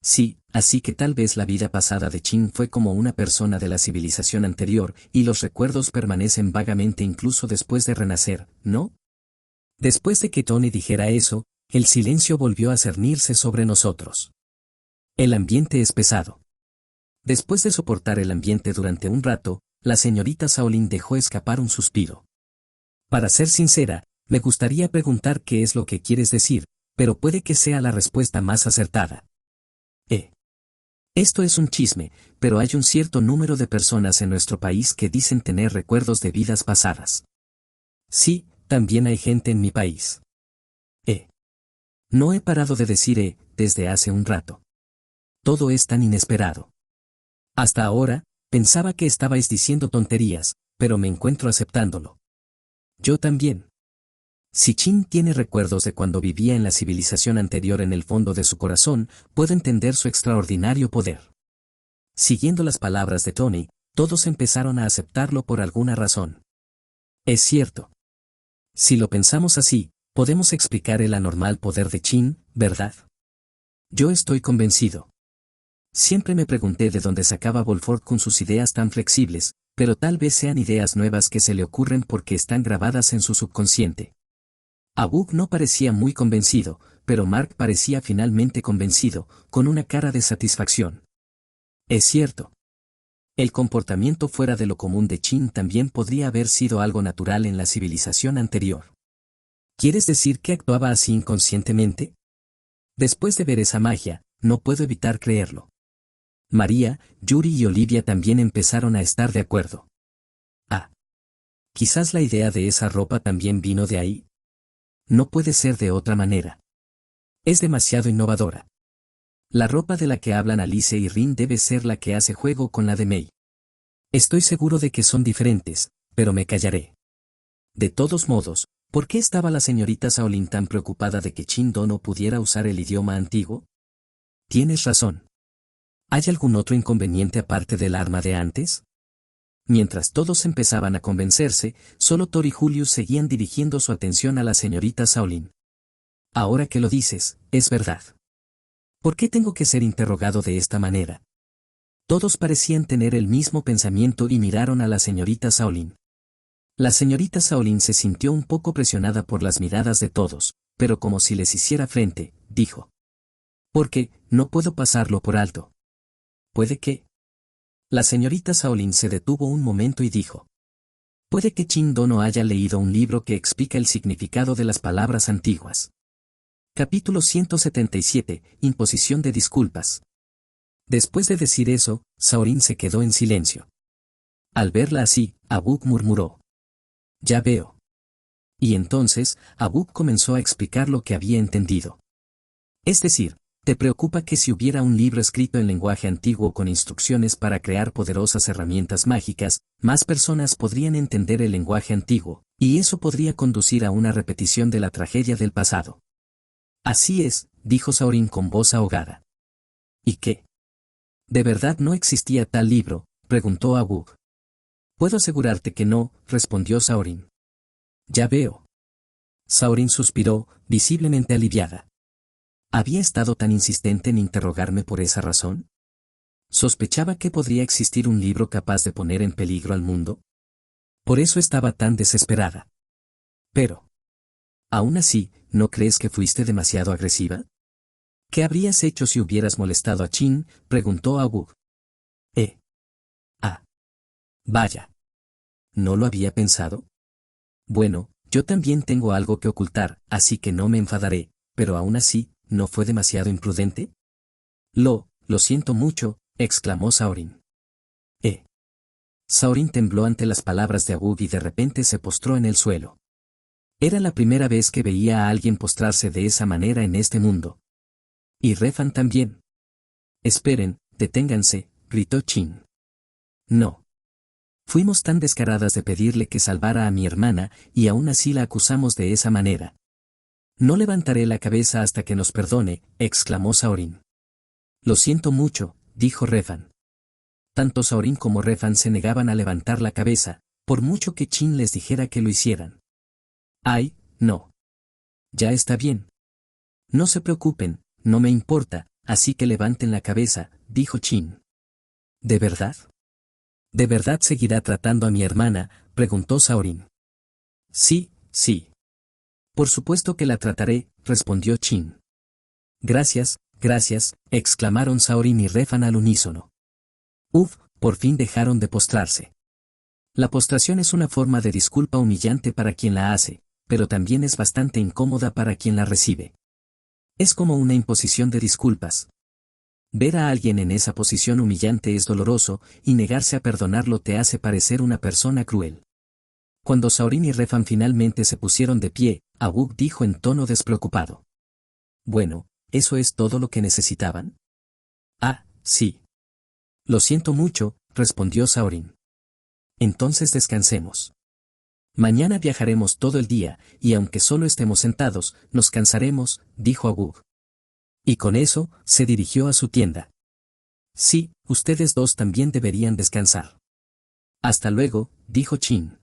Sí, así que tal vez la vida pasada de Chin fue como una persona de la civilización anterior, y los recuerdos permanecen vagamente incluso después de renacer, ¿no? Después de que Tony dijera eso, el silencio volvió a cernirse sobre nosotros. El ambiente es pesado. Después de soportar el ambiente durante un rato, la señorita Shaolin dejó escapar un suspiro. Para ser sincera, me gustaría preguntar qué es lo que quieres decir, pero puede que sea la respuesta más acertada. Esto es un chisme, pero hay un cierto número de personas en nuestro país que dicen tener recuerdos de vidas pasadas. Sí, también hay gente en mi país. No he parado de decir desde hace un rato. Todo es tan inesperado. Hasta ahora, pensaba que estabais diciendo tonterías, pero me encuentro aceptándolo. Yo también. Si Chin tiene recuerdos de cuando vivía en la civilización anterior en el fondo de su corazón, puedo entender su extraordinario poder. Siguiendo las palabras de Tony, todos empezaron a aceptarlo por alguna razón. Es cierto. Si lo pensamos así, podemos explicar el anormal poder de Chin, ¿verdad? Yo estoy convencido. Siempre me pregunté de dónde sacaba Volford con sus ideas tan flexibles, pero tal vez sean ideas nuevas que se le ocurren porque están grabadas en su subconsciente. Abub no parecía muy convencido, pero Mark parecía finalmente convencido, con una cara de satisfacción. Es cierto. El comportamiento fuera de lo común de Chin también podría haber sido algo natural en la civilización anterior. ¿Quieres decir que actuaba así inconscientemente? Después de ver esa magia, no puedo evitar creerlo. María, Yuri y Olivia también empezaron a estar de acuerdo. Quizás la idea de esa ropa también vino de ahí. No puede ser de otra manera. Es demasiado innovadora. La ropa de la que hablan Alice y Rin debe ser la que hace juego con la de Mei. Estoy seguro de que son diferentes, pero me callaré. De todos modos, ¿por qué estaba la señorita Shaolin tan preocupada de que Chin Do no pudiera usar el idioma antiguo? Tienes razón. ¿Hay algún otro inconveniente aparte del arma de antes? Mientras todos empezaban a convencerse, solo Thor y Julius seguían dirigiendo su atención a la señorita Shaolin. Ahora que lo dices, es verdad. ¿Por qué tengo que ser interrogado de esta manera? Todos parecían tener el mismo pensamiento y miraron a la señorita Shaolin. La señorita Shaolin se sintió un poco presionada por las miradas de todos, pero como si les hiciera frente, dijo. Porque, no puedo pasarlo por alto. ¿Puede que? La señorita Shaolin se detuvo un momento y dijo. Puede que Chin Do no haya leído un libro que explica el significado de las palabras antiguas. Capítulo 177, Imposición de disculpas. Después de decir eso, Shaolin se quedó en silencio. Al verla así, Abub murmuró. Ya veo. Y entonces, Abub comenzó a explicar lo que había entendido. Es decir, ¿te preocupa que si hubiera un libro escrito en lenguaje antiguo con instrucciones para crear poderosas herramientas mágicas, más personas podrían entender el lenguaje antiguo, y eso podría conducir a una repetición de la tragedia del pasado? Así es, dijo Shaolin con voz ahogada. ¿Y qué? ¿De verdad no existía tal libro?, preguntó Abub. Puedo asegurarte que no, respondió Shaolin. Ya veo. Shaolin suspiró, visiblemente aliviada. ¿Había estado tan insistente en interrogarme por esa razón? ¿Sospechaba que podría existir un libro capaz de poner en peligro al mundo? Por eso estaba tan desesperada. Pero, aún así, ¿no crees que fuiste demasiado agresiva? ¿Qué habrías hecho si hubieras molestado a Chin?, preguntó a Wu. Ah. Vaya. ¿No lo había pensado? Bueno, yo también tengo algo que ocultar, así que no me enfadaré, pero aún así, ¿no fue demasiado imprudente? Lo siento mucho, exclamó Saorin. Saorin tembló ante las palabras de Agug y de repente se postró en el suelo. Era la primera vez que veía a alguien postrarse de esa manera en este mundo. Y Refan también. Esperen, deténganse, gritó Chin. No. Fuimos tan descaradas de pedirle que salvara a mi hermana, y aún así la acusamos de esa manera. No levantaré la cabeza hasta que nos perdone, exclamó Saorin. Lo siento mucho, dijo Refan. Tanto Saorin como Refan se negaban a levantar la cabeza, por mucho que Chin les dijera que lo hicieran. Ay, no. Ya está bien. No se preocupen, no me importa, así que levanten la cabeza, dijo Chin. ¿De verdad? ¿De verdad seguirá tratando a mi hermana?, preguntó Saorin. Sí, sí. Por supuesto que la trataré, respondió Chin. Gracias, gracias, exclamaron Saorin y Refan al unísono. Uf, por fin dejaron de postrarse. La postración es una forma de disculpa humillante para quien la hace, pero también es bastante incómoda para quien la recibe. Es como una imposición de disculpas. Ver a alguien en esa posición humillante es doloroso, y negarse a perdonarlo te hace parecer una persona cruel. Cuando Saorin y Refan finalmente se pusieron de pie, Agug dijo en tono despreocupado. Bueno, ¿eso es todo lo que necesitaban? Ah, sí. Lo siento mucho, respondió Saorin. Entonces descansemos. Mañana viajaremos todo el día, y aunque solo estemos sentados, nos cansaremos, dijo Agug. Y con eso, se dirigió a su tienda. Sí, ustedes dos también deberían descansar. Hasta luego, dijo Chin.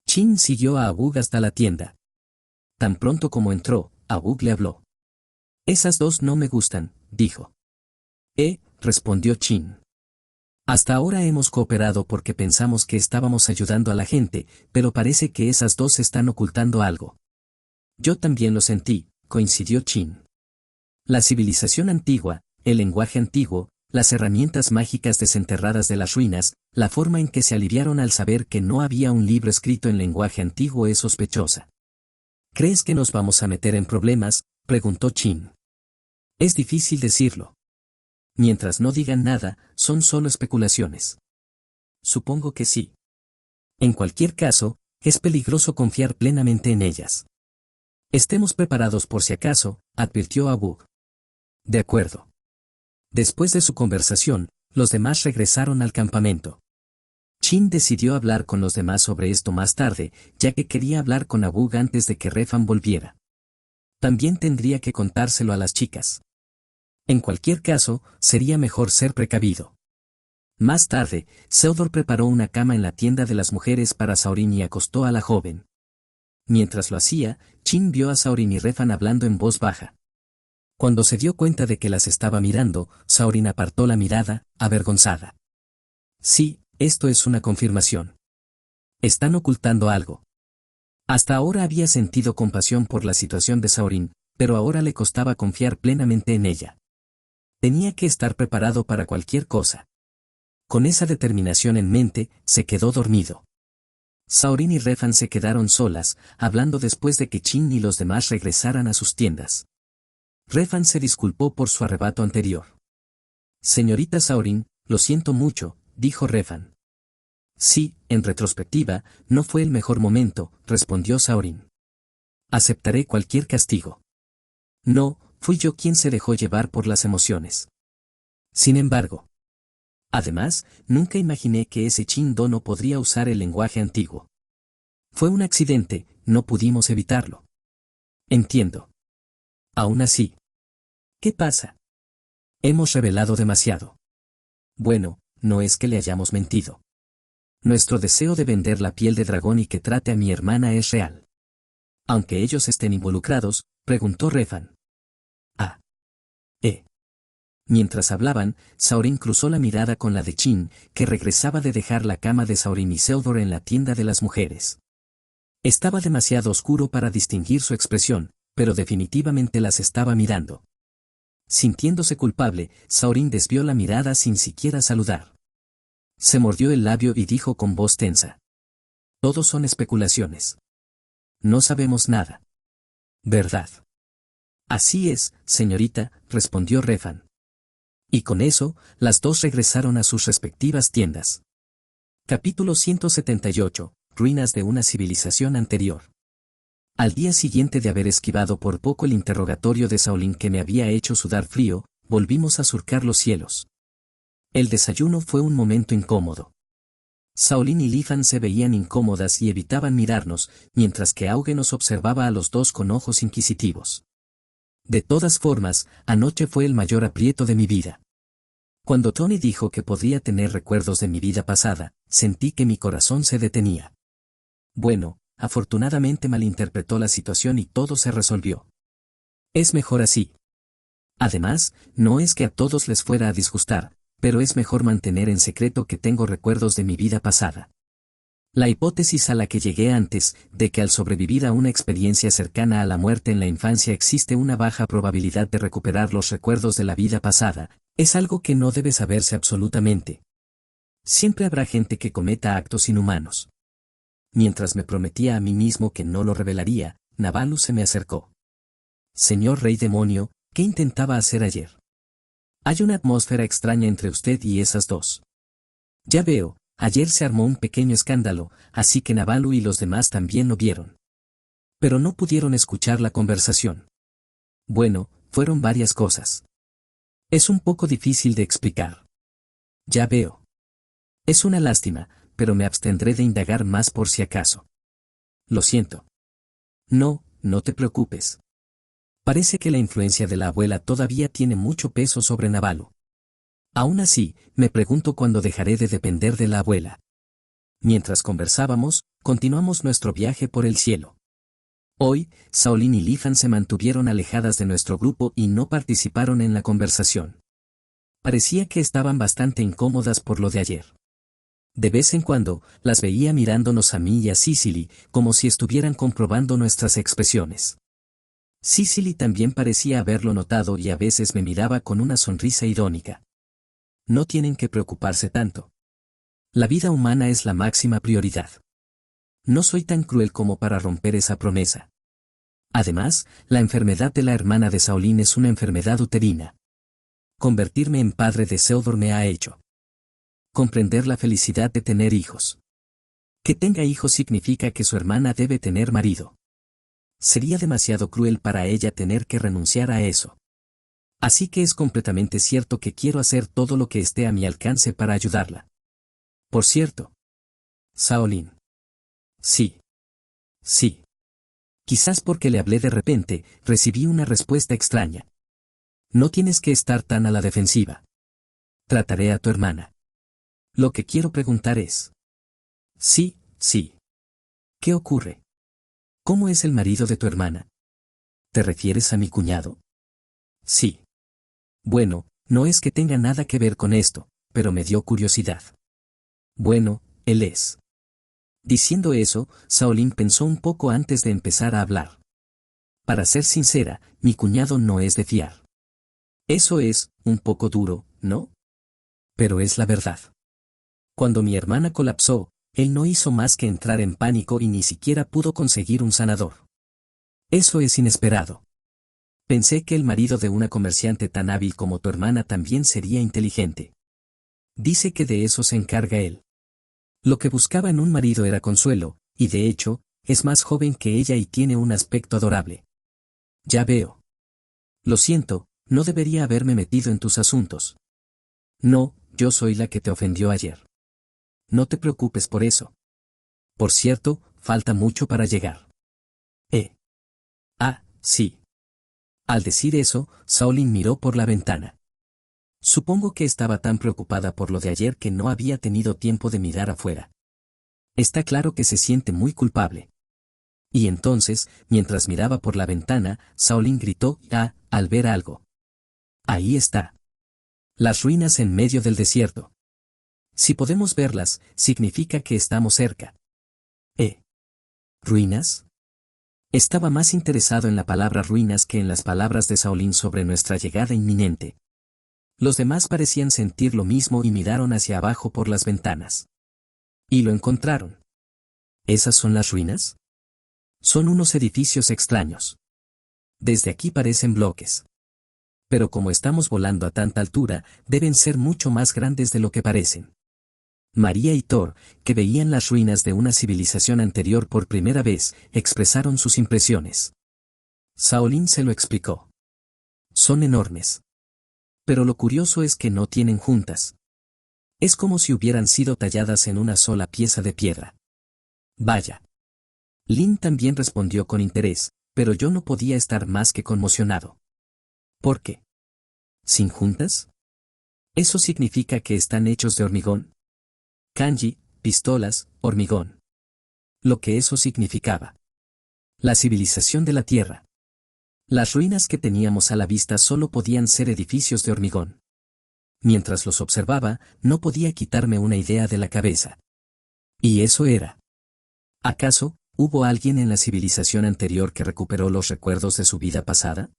Chin siguió a Agug hasta la tienda. Tan pronto como entró, Agug le habló. Esas dos no me gustan, dijo. Respondió Chin. Hasta ahora hemos cooperado porque pensamos que estábamos ayudando a la gente, pero parece que esas dos están ocultando algo. Yo también lo sentí, coincidió Chin. La civilización antigua, el lenguaje antiguo, las herramientas mágicas desenterradas de las ruinas, la forma en que se aliviaron al saber que no había un libro escrito en lenguaje antiguo es sospechosa. ¿Crees que nos vamos a meter en problemas?, preguntó Chin. Es difícil decirlo. Mientras no digan nada, son solo especulaciones. Supongo que sí. En cualquier caso, es peligroso confiar plenamente en ellas. Estemos preparados por si acaso, advirtió Agug. De acuerdo. Después de su conversación, los demás regresaron al campamento. Chin decidió hablar con los demás sobre esto más tarde, ya que quería hablar con Agug antes de que Refan volviera. También tendría que contárselo a las chicas. En cualquier caso, sería mejor ser precavido. Más tarde, Seodor preparó una cama en la tienda de las mujeres para Saorin y acostó a la joven. Mientras lo hacía, Chin vio a Saorin y Refan hablando en voz baja. Cuando se dio cuenta de que las estaba mirando, Saorin apartó la mirada, avergonzada. Sí, esto es una confirmación. Están ocultando algo. Hasta ahora había sentido compasión por la situación de Saorin, pero ahora le costaba confiar plenamente en ella. Tenía que estar preparado para cualquier cosa. Con esa determinación en mente, se quedó dormido. Saorin y Refan se quedaron solas, hablando después de que Chin y los demás regresaran a sus tiendas. Refan se disculpó por su arrebato anterior. Señorita Saorin, lo siento mucho, dijo Refan. Sí, en retrospectiva, no fue el mejor momento, respondió Saorin. Aceptaré cualquier castigo. No, fui yo quien se dejó llevar por las emociones. Sin embargo. Además, nunca imaginé que ese Chin Do no podría usar el lenguaje antiguo. Fue un accidente, no pudimos evitarlo. Entiendo. Aún así. ¿Qué pasa? Hemos revelado demasiado. Bueno, no es que le hayamos mentido. Nuestro deseo de vender la piel de dragón y que trate a mi hermana es real. Aunque ellos estén involucrados, preguntó Refan. Ah. Mientras hablaban, Saurin cruzó la mirada con la de Chin, que regresaba de dejar la cama de Saurin y Seldor en la tienda de las mujeres. Estaba demasiado oscuro para distinguir su expresión, pero definitivamente las estaba mirando. Sintiéndose culpable, Saurin desvió la mirada sin siquiera saludar. Se mordió el labio y dijo con voz tensa. Todo son especulaciones. No sabemos nada. ¿Verdad? Así es, señorita, respondió Refan. Y con eso, las dos regresaron a sus respectivas tiendas. Capítulo 178. Ruinas de una civilización anterior. Al día siguiente de haber esquivado por poco el interrogatorio de Shaolin que me había hecho sudar frío, volvimos a surcar los cielos. El desayuno fue un momento incómodo. Shaolin y Li Fan se veían incómodas y evitaban mirarnos, mientras que Auge nos observaba a los dos con ojos inquisitivos. De todas formas, anoche fue el mayor aprieto de mi vida. Cuando Tony dijo que podría tener recuerdos de mi vida pasada, sentí que mi corazón se detenía. Bueno, afortunadamente malinterpretó la situación y todo se resolvió. Es mejor así. Además, no es que a todos les fuera a disgustar, pero es mejor mantener en secreto que tengo recuerdos de mi vida pasada. La hipótesis a la que llegué antes, de que al sobrevivir a una experiencia cercana a la muerte en la infancia existe una baja probabilidad de recuperar los recuerdos de la vida pasada, es algo que no debe saberse absolutamente. Siempre habrá gente que cometa actos inhumanos. Mientras me prometía a mí mismo que no lo revelaría, Navalu se me acercó. Señor Rey Demonio, ¿qué intentaba hacer ayer? Hay una atmósfera extraña entre usted y esas dos. Ya veo, ayer se armó un pequeño escándalo, así que Navalu y los demás también lo vieron. Pero no pudieron escuchar la conversación. Bueno, fueron varias cosas. Es un poco difícil de explicar. Ya veo. Es una lástima, pero me abstendré de indagar más por si acaso. Lo siento. No, no te preocupes. Parece que la influencia de la abuela todavía tiene mucho peso sobre Navalu. Aún así, me pregunto cuándo dejaré de depender de la abuela. Mientras conversábamos, continuamos nuestro viaje por el cielo. Hoy, Shaolin y Li Fan se mantuvieron alejadas de nuestro grupo y no participaron en la conversación. Parecía que estaban bastante incómodas por lo de ayer. De vez en cuando, las veía mirándonos a mí y a Cicely, como si estuvieran comprobando nuestras expresiones. Cicely también parecía haberlo notado y a veces me miraba con una sonrisa irónica. No tienen que preocuparse tanto. La vida humana es la máxima prioridad. No soy tan cruel como para romper esa promesa. Además, la enfermedad de la hermana de Shaolin es una enfermedad uterina. Convertirme en padre de Seldor me ha hecho comprender la felicidad de tener hijos. Que tenga hijos significa que su hermana debe tener marido. Sería demasiado cruel para ella tener que renunciar a eso. Así que es completamente cierto que quiero hacer todo lo que esté a mi alcance para ayudarla. Por cierto. Shaolin. Sí. Sí. Quizás porque le hablé de repente, recibí una respuesta extraña. No tienes que estar tan a la defensiva. Trataré a tu hermana. Lo que quiero preguntar es. Sí, sí. ¿Qué ocurre? ¿Cómo es el marido de tu hermana? ¿Te refieres a mi cuñado? Sí. Bueno, no es que tenga nada que ver con esto, pero me dio curiosidad. Bueno, él es. Diciendo eso, Shaolin pensó un poco antes de empezar a hablar. Para ser sincera, mi cuñado no es de fiar. Eso es, un poco duro, ¿no? Pero es la verdad. Cuando mi hermana colapsó, él no hizo más que entrar en pánico y ni siquiera pudo conseguir un sanador. Eso es inesperado. Pensé que el marido de una comerciante tan hábil como tu hermana también sería inteligente. Dice que de eso se encarga él. Lo que buscaba en un marido era consuelo, y de hecho, es más joven que ella y tiene un aspecto adorable. Ya veo. Lo siento, no debería haberme metido en tus asuntos. No, yo soy la que te ofendió ayer. No te preocupes por eso. Por cierto, falta mucho para llegar. Sí. Al decir eso, Shaolin miró por la ventana. Supongo que estaba tan preocupada por lo de ayer que no había tenido tiempo de mirar afuera. Está claro que se siente muy culpable. Y entonces, mientras miraba por la ventana, Shaolin gritó al ver algo. Ahí está. Las ruinas en medio del desierto. Si podemos verlas, significa que estamos cerca. ¿Ruinas? Estaba más interesado en la palabra ruinas que en las palabras de Shaolin sobre nuestra llegada inminente. Los demás parecían sentir lo mismo y miraron hacia abajo por las ventanas. Y lo encontraron. ¿Esas son las ruinas? Son unos edificios extraños. Desde aquí parecen bloques. Pero como estamos volando a tanta altura, deben ser mucho más grandes de lo que parecen. María y Thor, que veían las ruinas de una civilización anterior por primera vez, expresaron sus impresiones. Shaolin se lo explicó. Son enormes. Pero lo curioso es que no tienen juntas. Es como si hubieran sido talladas en una sola pieza de piedra. Vaya. Lin también respondió con interés, pero yo no podía estar más que conmocionado. ¿Por qué? ¿Sin juntas? ¿Eso significa que están hechos de hormigón? Kanji, pistolas, hormigón. Lo que eso significaba. La civilización de la Tierra. Las ruinas que teníamos a la vista solo podían ser edificios de hormigón. Mientras los observaba, no podía quitarme una idea de la cabeza. ¿Y eso era? ¿Acaso, hubo alguien en la civilización anterior que recuperó los recuerdos de su vida pasada?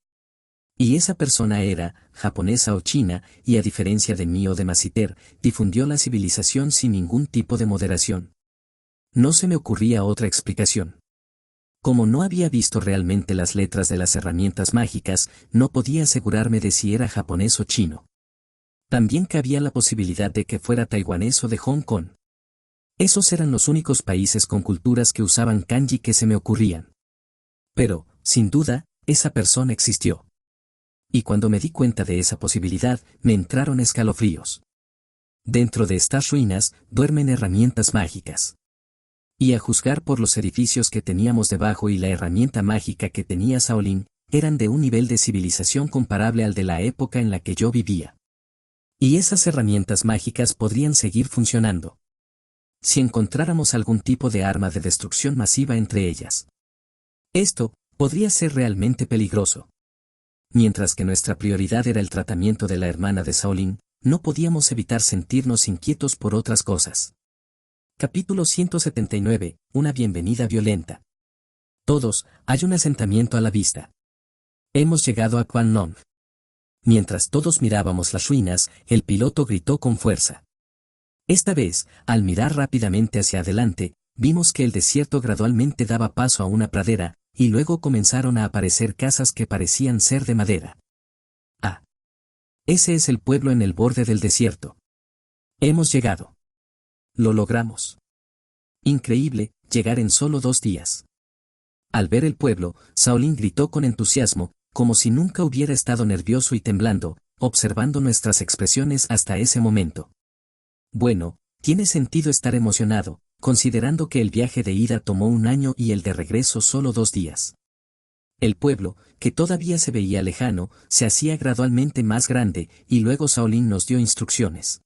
Y esa persona era, japonesa o china, y a diferencia de mí o de Masiter, difundió la civilización sin ningún tipo de moderación. No se me ocurría otra explicación. Como no había visto realmente las letras de las herramientas mágicas, no podía asegurarme de si era japonés o chino. También cabía la posibilidad de que fuera taiwanés o de Hong Kong. Esos eran los únicos países con culturas que usaban kanji que se me ocurrían. Pero, sin duda, esa persona existió. Y cuando me di cuenta de esa posibilidad, me entraron escalofríos. Dentro de estas ruinas, duermen herramientas mágicas. Y a juzgar por los edificios que teníamos debajo y la herramienta mágica que tenía Shaolin, eran de un nivel de civilización comparable al de la época en la que yo vivía. Y esas herramientas mágicas podrían seguir funcionando. Si encontráramos algún tipo de arma de destrucción masiva entre ellas. Esto podría ser realmente peligroso. Mientras que nuestra prioridad era el tratamiento de la hermana de Shaolin, no podíamos evitar sentirnos inquietos por otras cosas. Capítulo 179, una bienvenida violenta. Todos, hay un asentamiento a la vista. Hemos llegado a Kwanlong. Mientras todos mirábamos las ruinas, el piloto gritó con fuerza. Esta vez, al mirar rápidamente hacia adelante, vimos que el desierto gradualmente daba paso a una pradera, y luego comenzaron a aparecer casas que parecían ser de madera. Ah. Ese es el pueblo en el borde del desierto. Hemos llegado. Lo logramos. Increíble, llegar en solo 2 días. Al ver el pueblo, Shaolin gritó con entusiasmo, como si nunca hubiera estado nervioso y temblando, observando nuestras expresiones hasta ese momento. Bueno, tiene sentido estar emocionado, considerando que el viaje de ida tomó 1 año y el de regreso solo 2 días. El pueblo, que todavía se veía lejano, se hacía gradualmente más grande, y luego Shaolin nos dio instrucciones.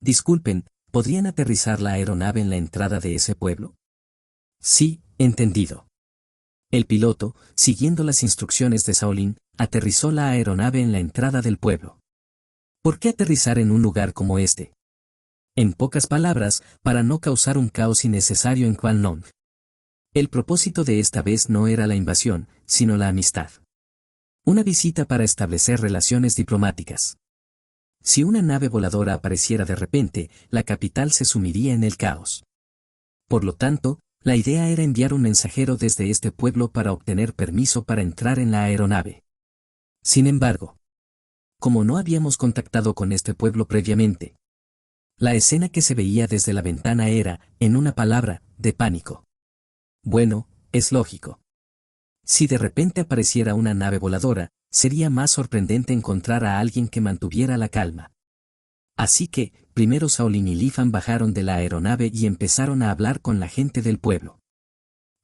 Disculpen, ¿podrían aterrizar la aeronave en la entrada de ese pueblo? Sí, entendido. El piloto, siguiendo las instrucciones de Shaolin, aterrizó la aeronave en la entrada del pueblo. ¿Por qué aterrizar en un lugar como este? En pocas palabras, para no causar un caos innecesario en Kwanlong. El propósito de esta vez no era la invasión, sino la amistad. Una visita para establecer relaciones diplomáticas. Si una nave voladora apareciera de repente, la capital se sumiría en el caos. Por lo tanto, la idea era enviar un mensajero desde este pueblo para obtener permiso para entrar en la aeronave. Sin embargo, como no habíamos contactado con este pueblo previamente, la escena que se veía desde la ventana era, en una palabra, de pánico. Bueno, es lógico. Si de repente apareciera una nave voladora, sería más sorprendente encontrar a alguien que mantuviera la calma. Así que, primero Shaolin y Li Fan bajaron de la aeronave y empezaron a hablar con la gente del pueblo.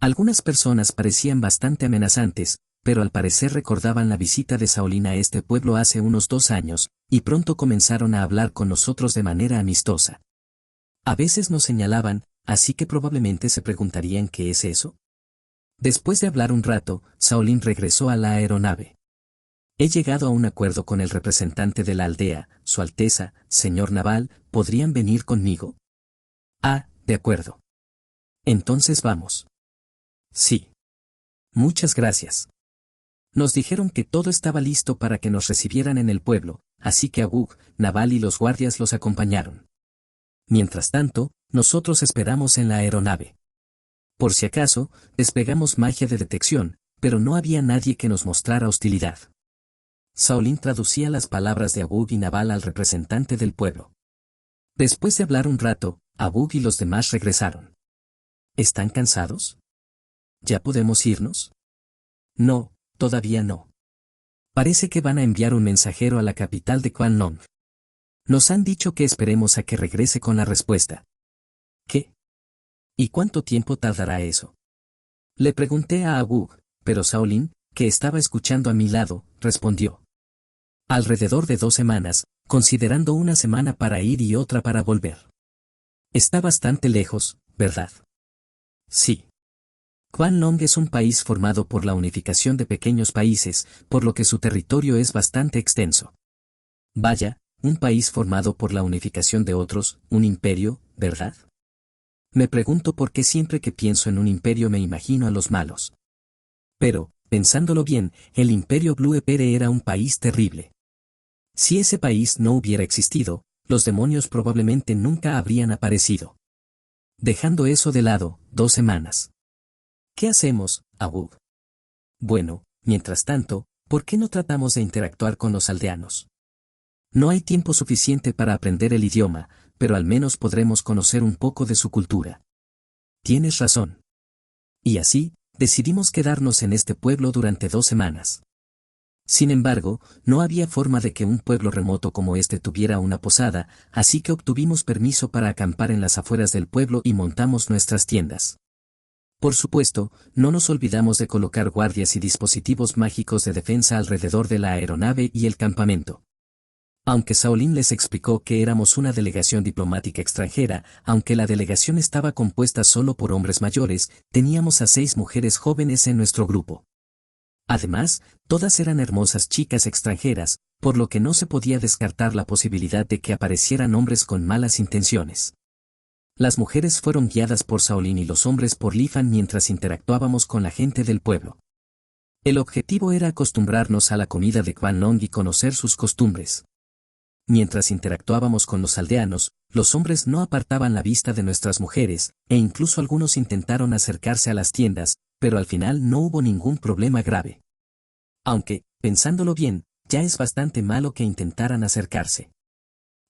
Algunas personas parecían bastante amenazantes, pero al parecer recordaban la visita de Shaolin a este pueblo hace unos 2 años, y pronto comenzaron a hablar con nosotros de manera amistosa. A veces nos señalaban, así que probablemente se preguntarían ¿qué es eso? Después de hablar un rato, Shaolin regresó a la aeronave. He llegado a un acuerdo con el representante de la aldea, Su Alteza, señor Naval, ¿podrían venir conmigo? Ah, de acuerdo. Entonces vamos. Sí. Muchas gracias. Nos dijeron que todo estaba listo para que nos recibieran en el pueblo, así que Abug, Naval y los guardias los acompañaron. Mientras tanto, nosotros esperamos en la aeronave. Por si acaso, desplegamos magia de detección, pero no había nadie que nos mostrara hostilidad. Shaolin traducía las palabras de Abug y Naval al representante del pueblo. Después de hablar un rato, Abug y los demás regresaron. ¿Están cansados? ¿Ya podemos irnos? No, todavía no. Parece que van a enviar un mensajero a la capital de Kwanlong. Nos han dicho que esperemos a que regrese con la respuesta. ¿Qué? ¿Y cuánto tiempo tardará eso? Le pregunté a Abug, pero Shaolin, que estaba escuchando a mi lado, respondió. Alrededor de 2 semanas, considerando una semana para ir y otra para volver. Está bastante lejos, ¿verdad? Sí. Kwanlong es un país formado por la unificación de pequeños países, por lo que su territorio es bastante extenso. Vaya, un país formado por la unificación de otros, un imperio, ¿verdad? Me pregunto por qué siempre que pienso en un imperio me imagino a los malos. Pero, pensándolo bien, el imperio Blue Epere era un país terrible. Si ese país no hubiera existido, los demonios probablemente nunca habrían aparecido. Dejando eso de lado, 2 semanas. ¿Qué hacemos, Abug? Bueno, mientras tanto, ¿por qué no tratamos de interactuar con los aldeanos? No hay tiempo suficiente para aprender el idioma, pero al menos podremos conocer un poco de su cultura. Tienes razón. Y así, decidimos quedarnos en este pueblo durante 2 semanas. Sin embargo, no había forma de que un pueblo remoto como este tuviera una posada, así que obtuvimos permiso para acampar en las afueras del pueblo y montamos nuestras tiendas. Por supuesto, no nos olvidamos de colocar guardias y dispositivos mágicos de defensa alrededor de la aeronave y el campamento. Aunque Shaolin les explicó que éramos una delegación diplomática extranjera, aunque la delegación estaba compuesta solo por hombres mayores, teníamos a 6 mujeres jóvenes en nuestro grupo. Además, todas eran hermosas chicas extranjeras, por lo que no se podía descartar la posibilidad de que aparecieran hombres con malas intenciones. Las mujeres fueron guiadas por Shaolin y los hombres por Li Fan mientras interactuábamos con la gente del pueblo. El objetivo era acostumbrarnos a la comida de Kwanlong y conocer sus costumbres. Mientras interactuábamos con los aldeanos, los hombres no apartaban la vista de nuestras mujeres, e incluso algunos intentaron acercarse a las tiendas, pero al final no hubo ningún problema grave. Aunque, pensándolo bien, ya es bastante malo que intentaran acercarse.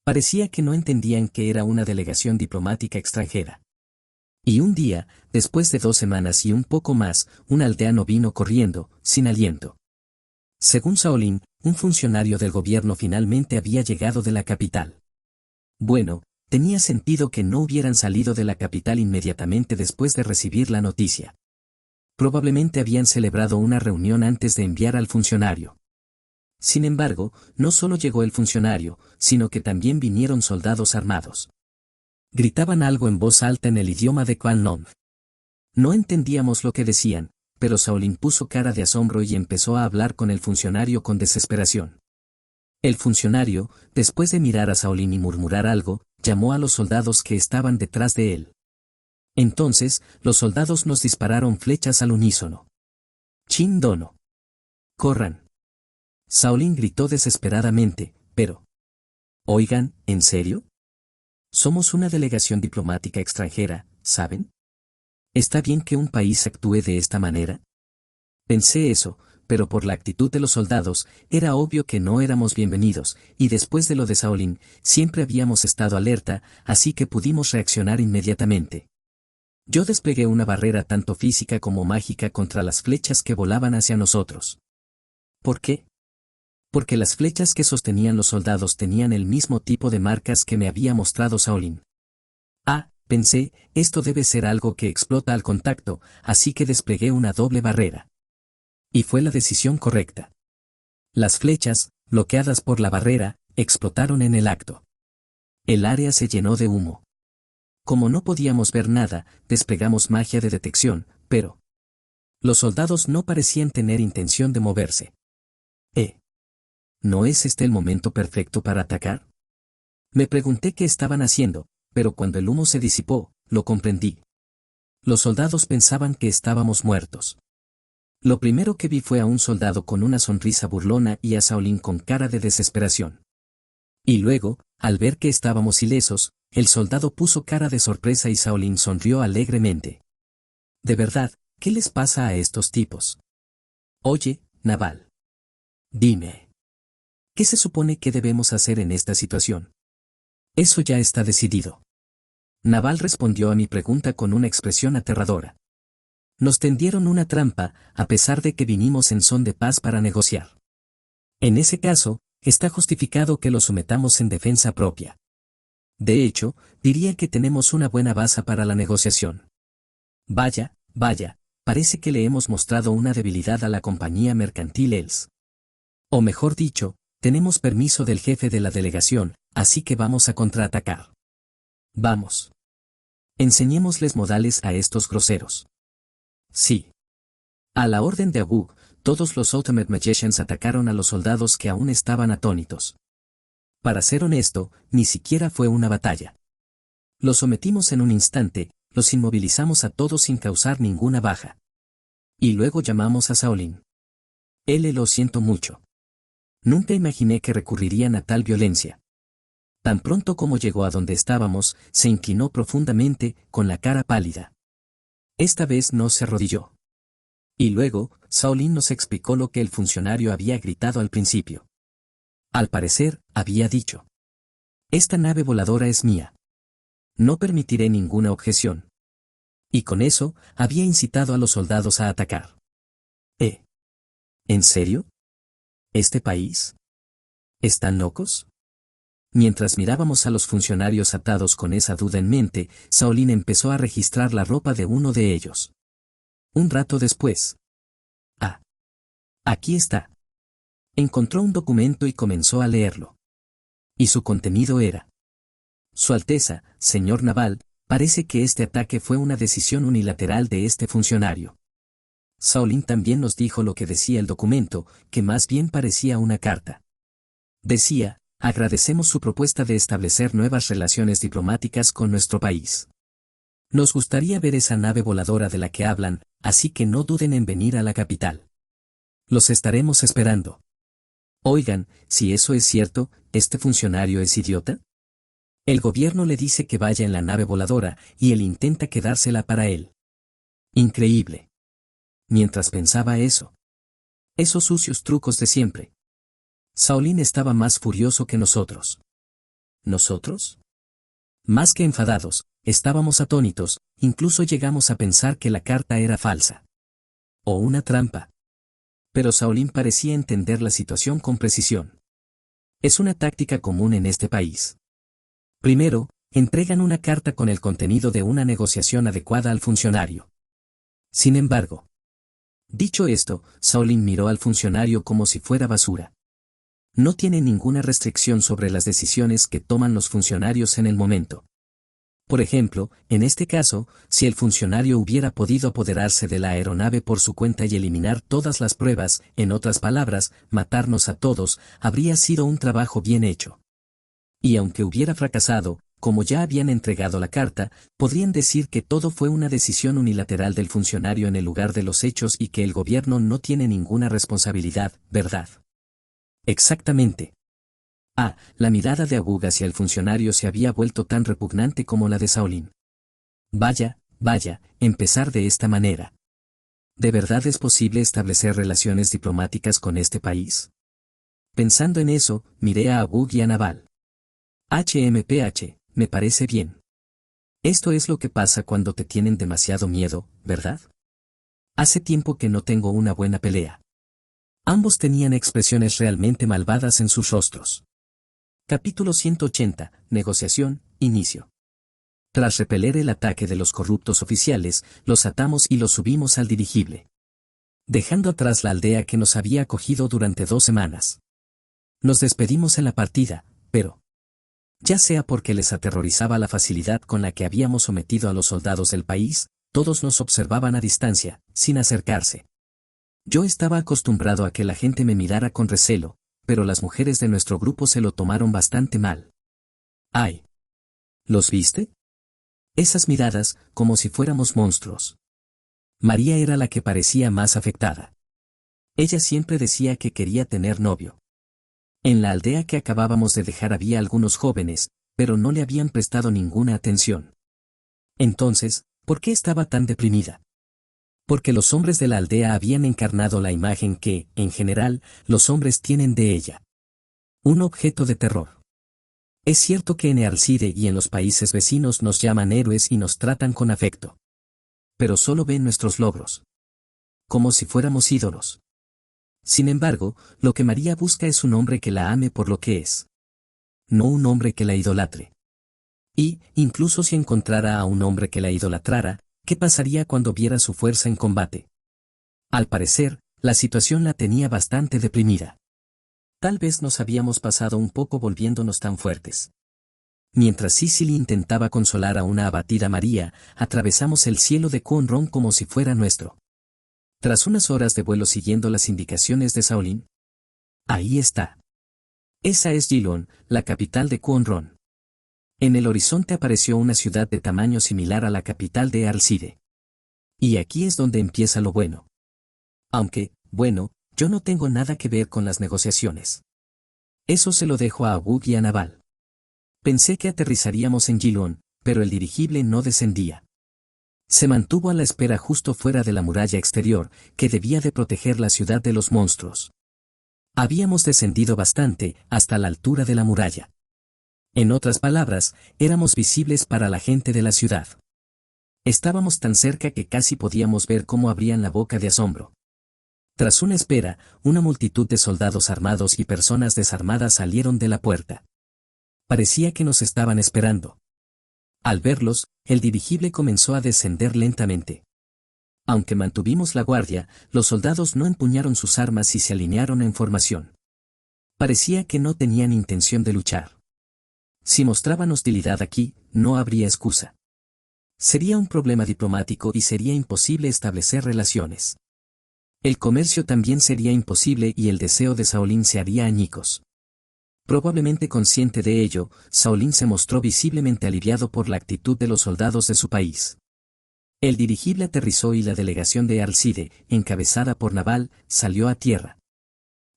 Parecía que no entendían que era una delegación diplomática extranjera. Y un día, después de 2 semanas y un poco más, un aldeano vino corriendo, sin aliento. Según Shaolin, un funcionario del gobierno finalmente había llegado de la capital. Bueno, tenía sentido que no hubieran salido de la capital inmediatamente después de recibir la noticia. Probablemente habían celebrado una reunión antes de enviar al funcionario. Sin embargo, no solo llegó el funcionario, sino que también vinieron soldados armados. Gritaban algo en voz alta en el idioma de Kwanlong. No entendíamos lo que decían, pero Shaolin puso cara de asombro y empezó a hablar con el funcionario con desesperación. El funcionario, después de mirar a Shaolin y murmurar algo, llamó a los soldados que estaban detrás de él. Entonces, los soldados nos dispararon flechas al unísono. Chin Dono. ¡Corran! Shaolin gritó desesperadamente, pero... Oigan, ¿en serio? Somos una delegación diplomática extranjera, ¿saben? ¿Está bien que un país actúe de esta manera? Pensé eso, pero por la actitud de los soldados, era obvio que no éramos bienvenidos, y después de lo de Shaolin, siempre habíamos estado alerta, así que pudimos reaccionar inmediatamente. Yo desplegué una barrera tanto física como mágica contra las flechas que volaban hacia nosotros. ¿Por qué? Porque las flechas que sostenían los soldados tenían el mismo tipo de marcas que me había mostrado Shaolin. Ah, pensé, esto debe ser algo que explota al contacto, así que desplegué una doble barrera. Y fue la decisión correcta. Las flechas, bloqueadas por la barrera, explotaron en el acto. El área se llenó de humo. Como no podíamos ver nada, desplegamos magia de detección, pero... Los soldados no parecían tener intención de moverse. ¿No es este el momento perfecto para atacar? Me pregunté qué estaban haciendo, pero cuando el humo se disipó, lo comprendí. Los soldados pensaban que estábamos muertos. Lo primero que vi fue a un soldado con una sonrisa burlona y a Shaolin con cara de desesperación. Y luego, al ver que estábamos ilesos, el soldado puso cara de sorpresa y Shaolin sonrió alegremente. De verdad, ¿qué les pasa a estos tipos? Oye, Naval. Dime. ¿Qué se supone que debemos hacer en esta situación? Eso ya está decidido. Naval respondió a mi pregunta con una expresión aterradora. Nos tendieron una trampa, a pesar de que vinimos en son de paz para negociar. En ese caso, está justificado que lo sometamos en defensa propia. De hecho, diría que tenemos una buena base para la negociación. Vaya, parece que le hemos mostrado una debilidad a la compañía mercantil Els. O mejor dicho, tenemos permiso del jefe de la delegación, así que vamos a contraatacar. Vamos. Enseñémosles modales a estos groseros. Sí. A la orden de Abu, todos los Ultimate Magicians atacaron a los soldados que aún estaban atónitos. Para ser honesto, ni siquiera fue una batalla. Los sometimos en un instante, los inmovilizamos a todos sin causar ninguna baja. Y luego llamamos a Shaolin. Lo siento mucho. Nunca imaginé que recurrirían a tal violencia. Tan pronto como llegó a donde estábamos, se inclinó profundamente, con la cara pálida. Esta vez no se arrodilló. Y luego, Shaolin nos explicó lo que el funcionario había gritado al principio. Al parecer, había dicho: esta nave voladora es mía. No permitiré ninguna objeción. Y con eso, había incitado a los soldados a atacar. ¿En serio? ¿Este país? ¿Están locos? Mientras mirábamos a los funcionarios atados con esa duda en mente, Shaolin empezó a registrar la ropa de uno de ellos. Un rato después. Aquí está. Encontró un documento y comenzó a leerlo. Y su contenido era: Su Alteza, señor Naval, parece que este ataque fue una decisión unilateral de este funcionario. Shaolin también nos dijo lo que decía el documento, que más bien parecía una carta. Decía: agradecemos su propuesta de establecer nuevas relaciones diplomáticas con nuestro país. Nos gustaría ver esa nave voladora de la que hablan, así que no duden en venir a la capital. Los estaremos esperando. Oigan, si eso es cierto, ¿este funcionario es idiota? El gobierno le dice que vaya en la nave voladora, y él intenta quedársela para él. Increíble. Mientras pensaba eso. Esos sucios trucos de siempre. Shaolin estaba más furioso que nosotros. ¿Nosotros? Más que enfadados, estábamos atónitos, incluso llegamos a pensar que la carta era falsa. O una trampa. Pero Shaolin parecía entender la situación con precisión. Es una táctica común en este país. Primero, entregan una carta con el contenido de una negociación adecuada al funcionario. Sin embargo, dicho esto, Shaolin miró al funcionario como si fuera basura. No tiene ninguna restricción sobre las decisiones que toman los funcionarios en el momento. Por ejemplo, en este caso, si el funcionario hubiera podido apoderarse de la aeronave por su cuenta y eliminar todas las pruebas, en otras palabras, matarnos a todos, habría sido un trabajo bien hecho. Y aunque hubiera fracasado, como ya habían entregado la carta, podrían decir que todo fue una decisión unilateral del funcionario en el lugar de los hechos y que el gobierno no tiene ninguna responsabilidad, ¿verdad? Exactamente. La mirada de Abu hacia el funcionario se había vuelto tan repugnante como la de Shaolin. Vaya, empezar de esta manera. ¿De verdad es posible establecer relaciones diplomáticas con este país? Pensando en eso, miré a Abu y a Naval. Me parece bien. Esto es lo que pasa cuando te tienen demasiado miedo, ¿verdad? Hace tiempo que no tengo una buena pelea. Ambos tenían expresiones realmente malvadas en sus rostros. Capítulo 180, Negociación, Inicio. Tras repeler el ataque de los corruptos oficiales, los atamos y los subimos al dirigible. Dejando atrás la aldea que nos había acogido durante 2 semanas. Nos despedimos en la partida, pero, ya sea porque les aterrorizaba la facilidad con la que habíamos sometido a los soldados del país, todos nos observaban a distancia, sin acercarse. Yo estaba acostumbrado a que la gente me mirara con recelo, pero las mujeres de nuestro grupo se lo tomaron bastante mal. ¡Ay! ¿Los viste? Esas miradas, como si fuéramos monstruos. María era la que parecía más afectada. Ella siempre decía que quería tener novio. En la aldea que acabábamos de dejar había algunos jóvenes, pero no le habían prestado ninguna atención. Entonces, ¿por qué estaba tan deprimida? Porque los hombres de la aldea habían encarnado la imagen que, en general, los hombres tienen de ella. Un objeto de terror. Es cierto que en Earlside y en los países vecinos nos llaman héroes y nos tratan con afecto. Pero solo ven nuestros logros. Como si fuéramos ídolos. Sin embargo, lo que María busca es un hombre que la ame por lo que es. No un hombre que la idolatre. Y, incluso si encontrara a un hombre que la idolatrara, ¿qué pasaría cuando viera su fuerza en combate? Al parecer, la situación la tenía bastante deprimida. Tal vez nos habíamos pasado un poco volviéndonos tan fuertes. Mientras Cicely intentaba consolar a una abatida María, atravesamos el cielo de Quon Ron como si fuera nuestro. Tras unas horas de vuelo siguiendo las indicaciones de Shaolin. Ahí está. Esa es Jilon, la capital de Quon Ron. En el horizonte apareció una ciudad de tamaño similar a la capital de Earlside. Y aquí es donde empieza lo bueno. Aunque, bueno, yo no tengo nada que ver con las negociaciones. Eso se lo dejo a Abug y a Naval. Pensé que aterrizaríamos en Jilon, pero el dirigible no descendía. Se mantuvo a la espera justo fuera de la muralla exterior, que debía de proteger la ciudad de los monstruos. Habíamos descendido bastante, hasta la altura de la muralla. En otras palabras, éramos visibles para la gente de la ciudad. Estábamos tan cerca que casi podíamos ver cómo abrían la boca de asombro. Tras una espera, una multitud de soldados armados y personas desarmadas salieron de la puerta. Parecía que nos estaban esperando. Al verlos, el dirigible comenzó a descender lentamente. Aunque mantuvimos la guardia, los soldados no empuñaron sus armas y se alinearon en formación. Parecía que no tenían intención de luchar. Si mostraban hostilidad aquí, no habría excusa. Sería un problema diplomático y sería imposible establecer relaciones. El comercio también sería imposible y el deseo de Shaolin se haría añicos. Probablemente consciente de ello, Shaolin se mostró visiblemente aliviado por la actitud de los soldados de su país. El dirigible aterrizó y la delegación de Earlside, encabezada por Naval, salió a tierra.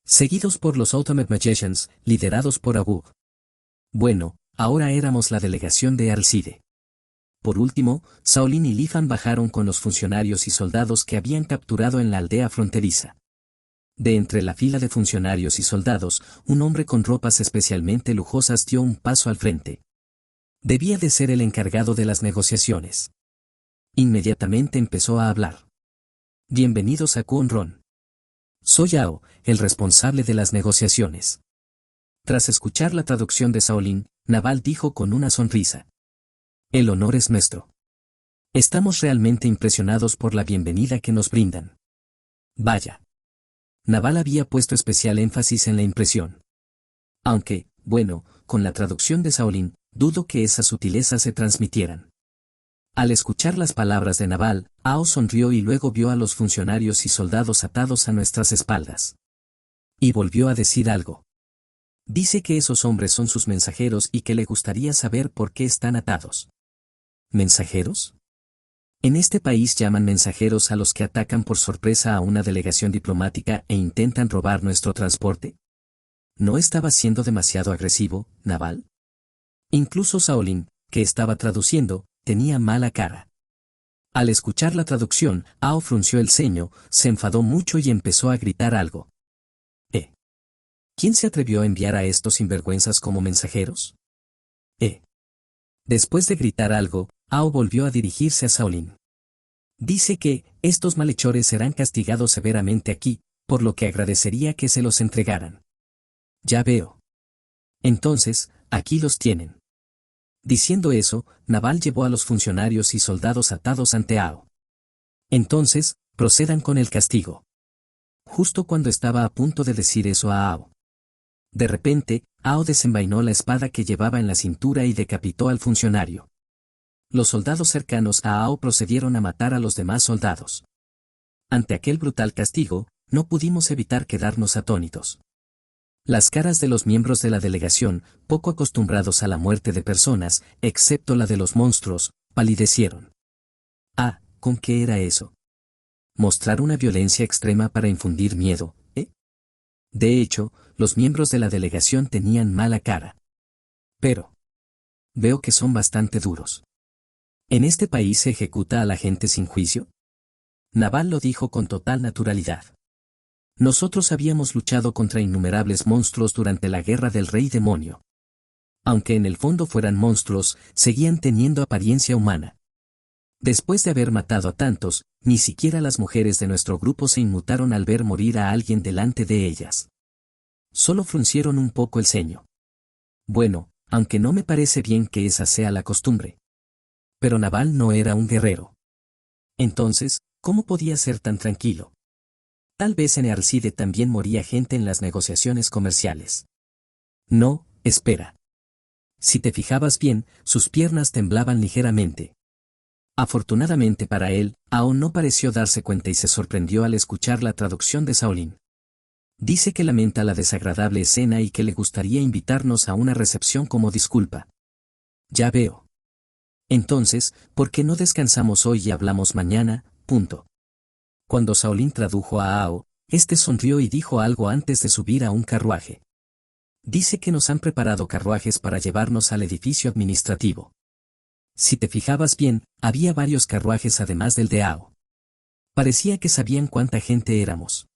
Seguidos por los Ultimate Magicians, liderados por Abug. Bueno, ahora éramos la delegación de Earlside. Por último, Shaolin y Li Fan bajaron con los funcionarios y soldados que habían capturado en la aldea fronteriza. De entre la fila de funcionarios y soldados, un hombre con ropas especialmente lujosas dio un paso al frente. Debía de ser el encargado de las negociaciones. Inmediatamente empezó a hablar. Bienvenidos a Quon Ron. Soy Yao, el responsable de las negociaciones. Tras escuchar la traducción de Shaolin, Naval dijo con una sonrisa. El honor es nuestro. Estamos realmente impresionados por la bienvenida que nos brindan. Vaya. Naval había puesto especial énfasis en la impresión. Aunque, bueno, con la traducción de Shaolin, dudo que esas sutilezas se transmitieran. Al escuchar las palabras de Naval, Ao sonrió y luego vio a los funcionarios y soldados atados a nuestras espaldas. Y volvió a decir algo. Dice que esos hombres son sus mensajeros y que le gustaría saber por qué están atados. ¿Mensajeros? En este país llaman mensajeros a los que atacan por sorpresa a una delegación diplomática e intentan robar nuestro transporte. ¿No estaba siendo demasiado agresivo, Naval? Incluso Shaolin, que estaba traduciendo, tenía mala cara. Al escuchar la traducción, Ao frunció el ceño, se enfadó mucho y empezó a gritar algo. ¿Quién se atrevió a enviar a estos sinvergüenzas como mensajeros? Después de gritar algo, Ao volvió a dirigirse a Shaolin. Dice que, estos malhechores serán castigados severamente aquí, por lo que agradecería que se los entregaran. Ya veo. Entonces, aquí los tienen. Diciendo eso, Naval llevó a los funcionarios y soldados atados ante Ao. Entonces, procedan con el castigo. Justo cuando estaba a punto de decir eso a Ao. De repente, Ao desenvainó la espada que llevaba en la cintura y decapitó al funcionario. Los soldados cercanos a Ao procedieron a matar a los demás soldados. Ante aquel brutal castigo, no pudimos evitar quedarnos atónitos. Las caras de los miembros de la delegación, poco acostumbrados a la muerte de personas, excepto la de los monstruos, palidecieron. Ah, ¿con qué era eso? Mostrar una violencia extrema para infundir miedo, ¿eh? De hecho, los miembros de la delegación tenían mala cara. Pero veo que son bastante duros. ¿En este país se ejecuta a la gente sin juicio? Naval lo dijo con total naturalidad. Nosotros habíamos luchado contra innumerables monstruos durante la guerra del rey demonio. Aunque en el fondo fueran monstruos, seguían teniendo apariencia humana. Después de haber matado a tantos, ni siquiera las mujeres de nuestro grupo se inmutaron al ver morir a alguien delante de ellas. Solo fruncieron un poco el ceño. Bueno, aunque no me parece bien que esa sea la costumbre. Pero Naval no era un guerrero. Entonces, ¿cómo podía ser tan tranquilo? Tal vez en Arcide también moría gente en las negociaciones comerciales. No, espera. Si te fijabas bien, sus piernas temblaban ligeramente. Afortunadamente para él, aún no pareció darse cuenta y se sorprendió al escuchar la traducción de Shaolin. Dice que lamenta la desagradable escena y que le gustaría invitarnos a una recepción como disculpa. Ya veo. Entonces, ¿por qué no descansamos hoy y hablamos mañana? Punto. Cuando Shaolin tradujo a Ao, este sonrió y dijo algo antes de subir a un carruaje. Dice que nos han preparado carruajes para llevarnos al edificio administrativo. Si te fijabas bien, había varios carruajes además del de Ao. Parecía que sabían cuánta gente éramos.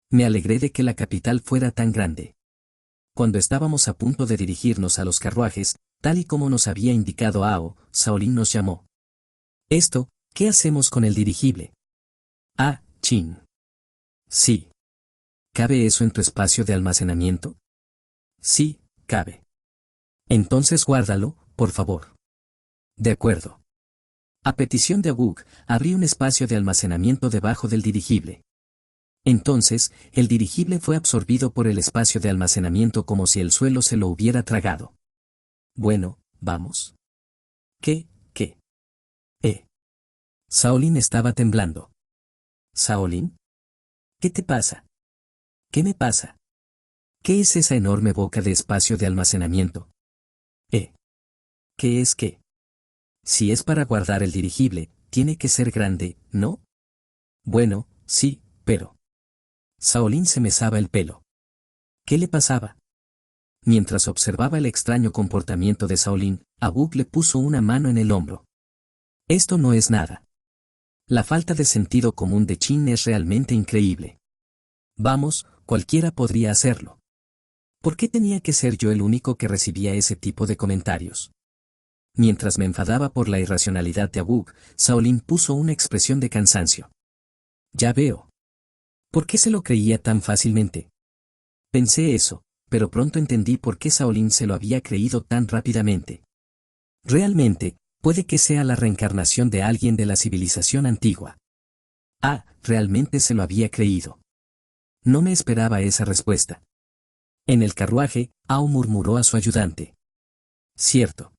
Me alegré de que la capital fuera tan grande. Cuando estábamos a punto de dirigirnos a los carruajes, tal y como nos había indicado Ao, Shaolin nos llamó. Esto, ¿qué hacemos con el dirigible? Ah, chin. Sí. ¿Cabe eso en tu espacio de almacenamiento? Sí, cabe. Entonces guárdalo, por favor. De acuerdo. A petición de Aguk, abrí un espacio de almacenamiento debajo del dirigible. Entonces, el dirigible fue absorbido por el espacio de almacenamiento como si el suelo se lo hubiera tragado. Bueno, vamos. ¿Qué? Shaolin estaba temblando. ¿Shaolin? ¿Qué te pasa? ¿Qué me pasa? ¿Qué es esa enorme boca de espacio de almacenamiento? ¿Qué es qué? Si es para guardar el dirigible, tiene que ser grande, ¿no? Bueno, sí, pero... Shaolin se mesaba el pelo. ¿Qué le pasaba? Mientras observaba el extraño comportamiento de Shaolin, Aguk le puso una mano en el hombro. Esto no es nada. La falta de sentido común de Chin es realmente increíble. Vamos, cualquiera podría hacerlo. ¿Por qué tenía que ser yo el único que recibía ese tipo de comentarios? Mientras me enfadaba por la irracionalidad de Aguk, Shaolin puso una expresión de cansancio. Ya veo. ¿Por qué se lo creía tan fácilmente? Pensé eso, pero pronto entendí por qué Shaolin se lo había creído tan rápidamente. Realmente, puede que sea la reencarnación de alguien de la civilización antigua. Ah, realmente se lo había creído. No me esperaba esa respuesta. En el carruaje, Ao murmuró a su ayudante. Cierto.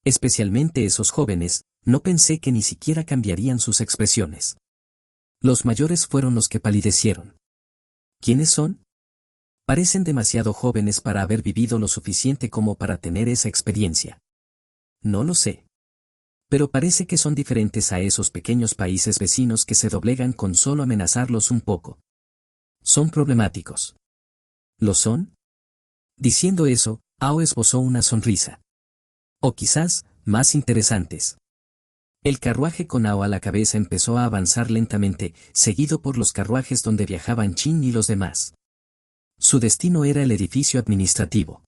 Especialmente esos jóvenes, no pensé que ni siquiera cambiarían sus expresiones. Los mayores fueron los que palidecieron. ¿Quiénes son? Parecen demasiado jóvenes para haber vivido lo suficiente como para tener esa experiencia. No lo sé. Pero parece que son diferentes a esos pequeños países vecinos que se doblegan con solo amenazarlos un poco. Son problemáticos. ¿Lo son? Diciendo eso, Ao esbozó una sonrisa. O quizás, más interesantes. El carruaje con Ao a la cabeza empezó a avanzar lentamente, seguido por los carruajes donde viajaban Chin y los demás. Su destino era el edificio administrativo.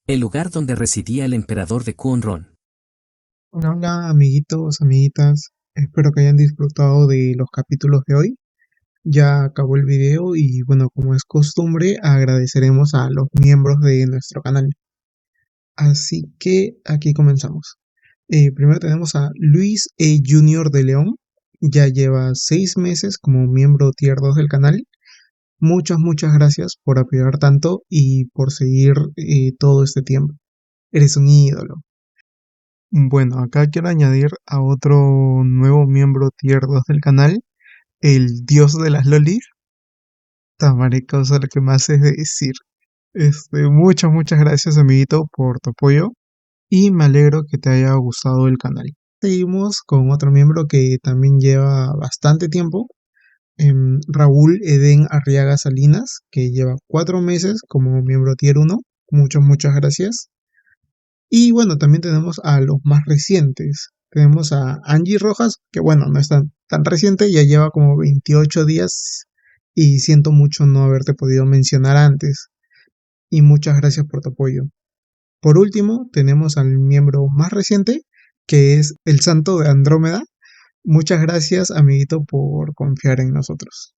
El lugar donde residía el emperador de Kunron. Hola, hola, amiguitos, amiguitas. Espero que hayan disfrutado de los capítulos de hoy. Ya acabó el video y bueno, como es costumbre, agradeceremos a los miembros de nuestro canal. Así que aquí comenzamos. Primero tenemos a Luis E. Junior de León. Ya lleva 6 meses como miembro tier 2 del canal. Muchas gracias por apoyar tanto y por seguir todo este tiempo. Eres un ídolo. Bueno, acá quiero añadir a otro nuevo miembro tier 2 del canal, el dios de las lolis. Tamare causa lo que más es de decir. Muchas gracias, amiguito, por tu apoyo y me alegro que te haya gustado el canal. Seguimos con otro miembro que también lleva bastante tiempo, Raúl Edén Arriaga Salinas, que lleva 4 meses como miembro Tier 1. Muchas gracias. Y bueno, también tenemos a los más recientes. Tenemos a Angie Rojas, que bueno, no es tan reciente, ya lleva como 28 días y siento mucho no haberte podido mencionar antes. Y muchas gracias por tu apoyo. Por último, tenemos al miembro más reciente, que es el Santo de Andrómeda. Muchas gracias, amiguito, por confiar en nosotros.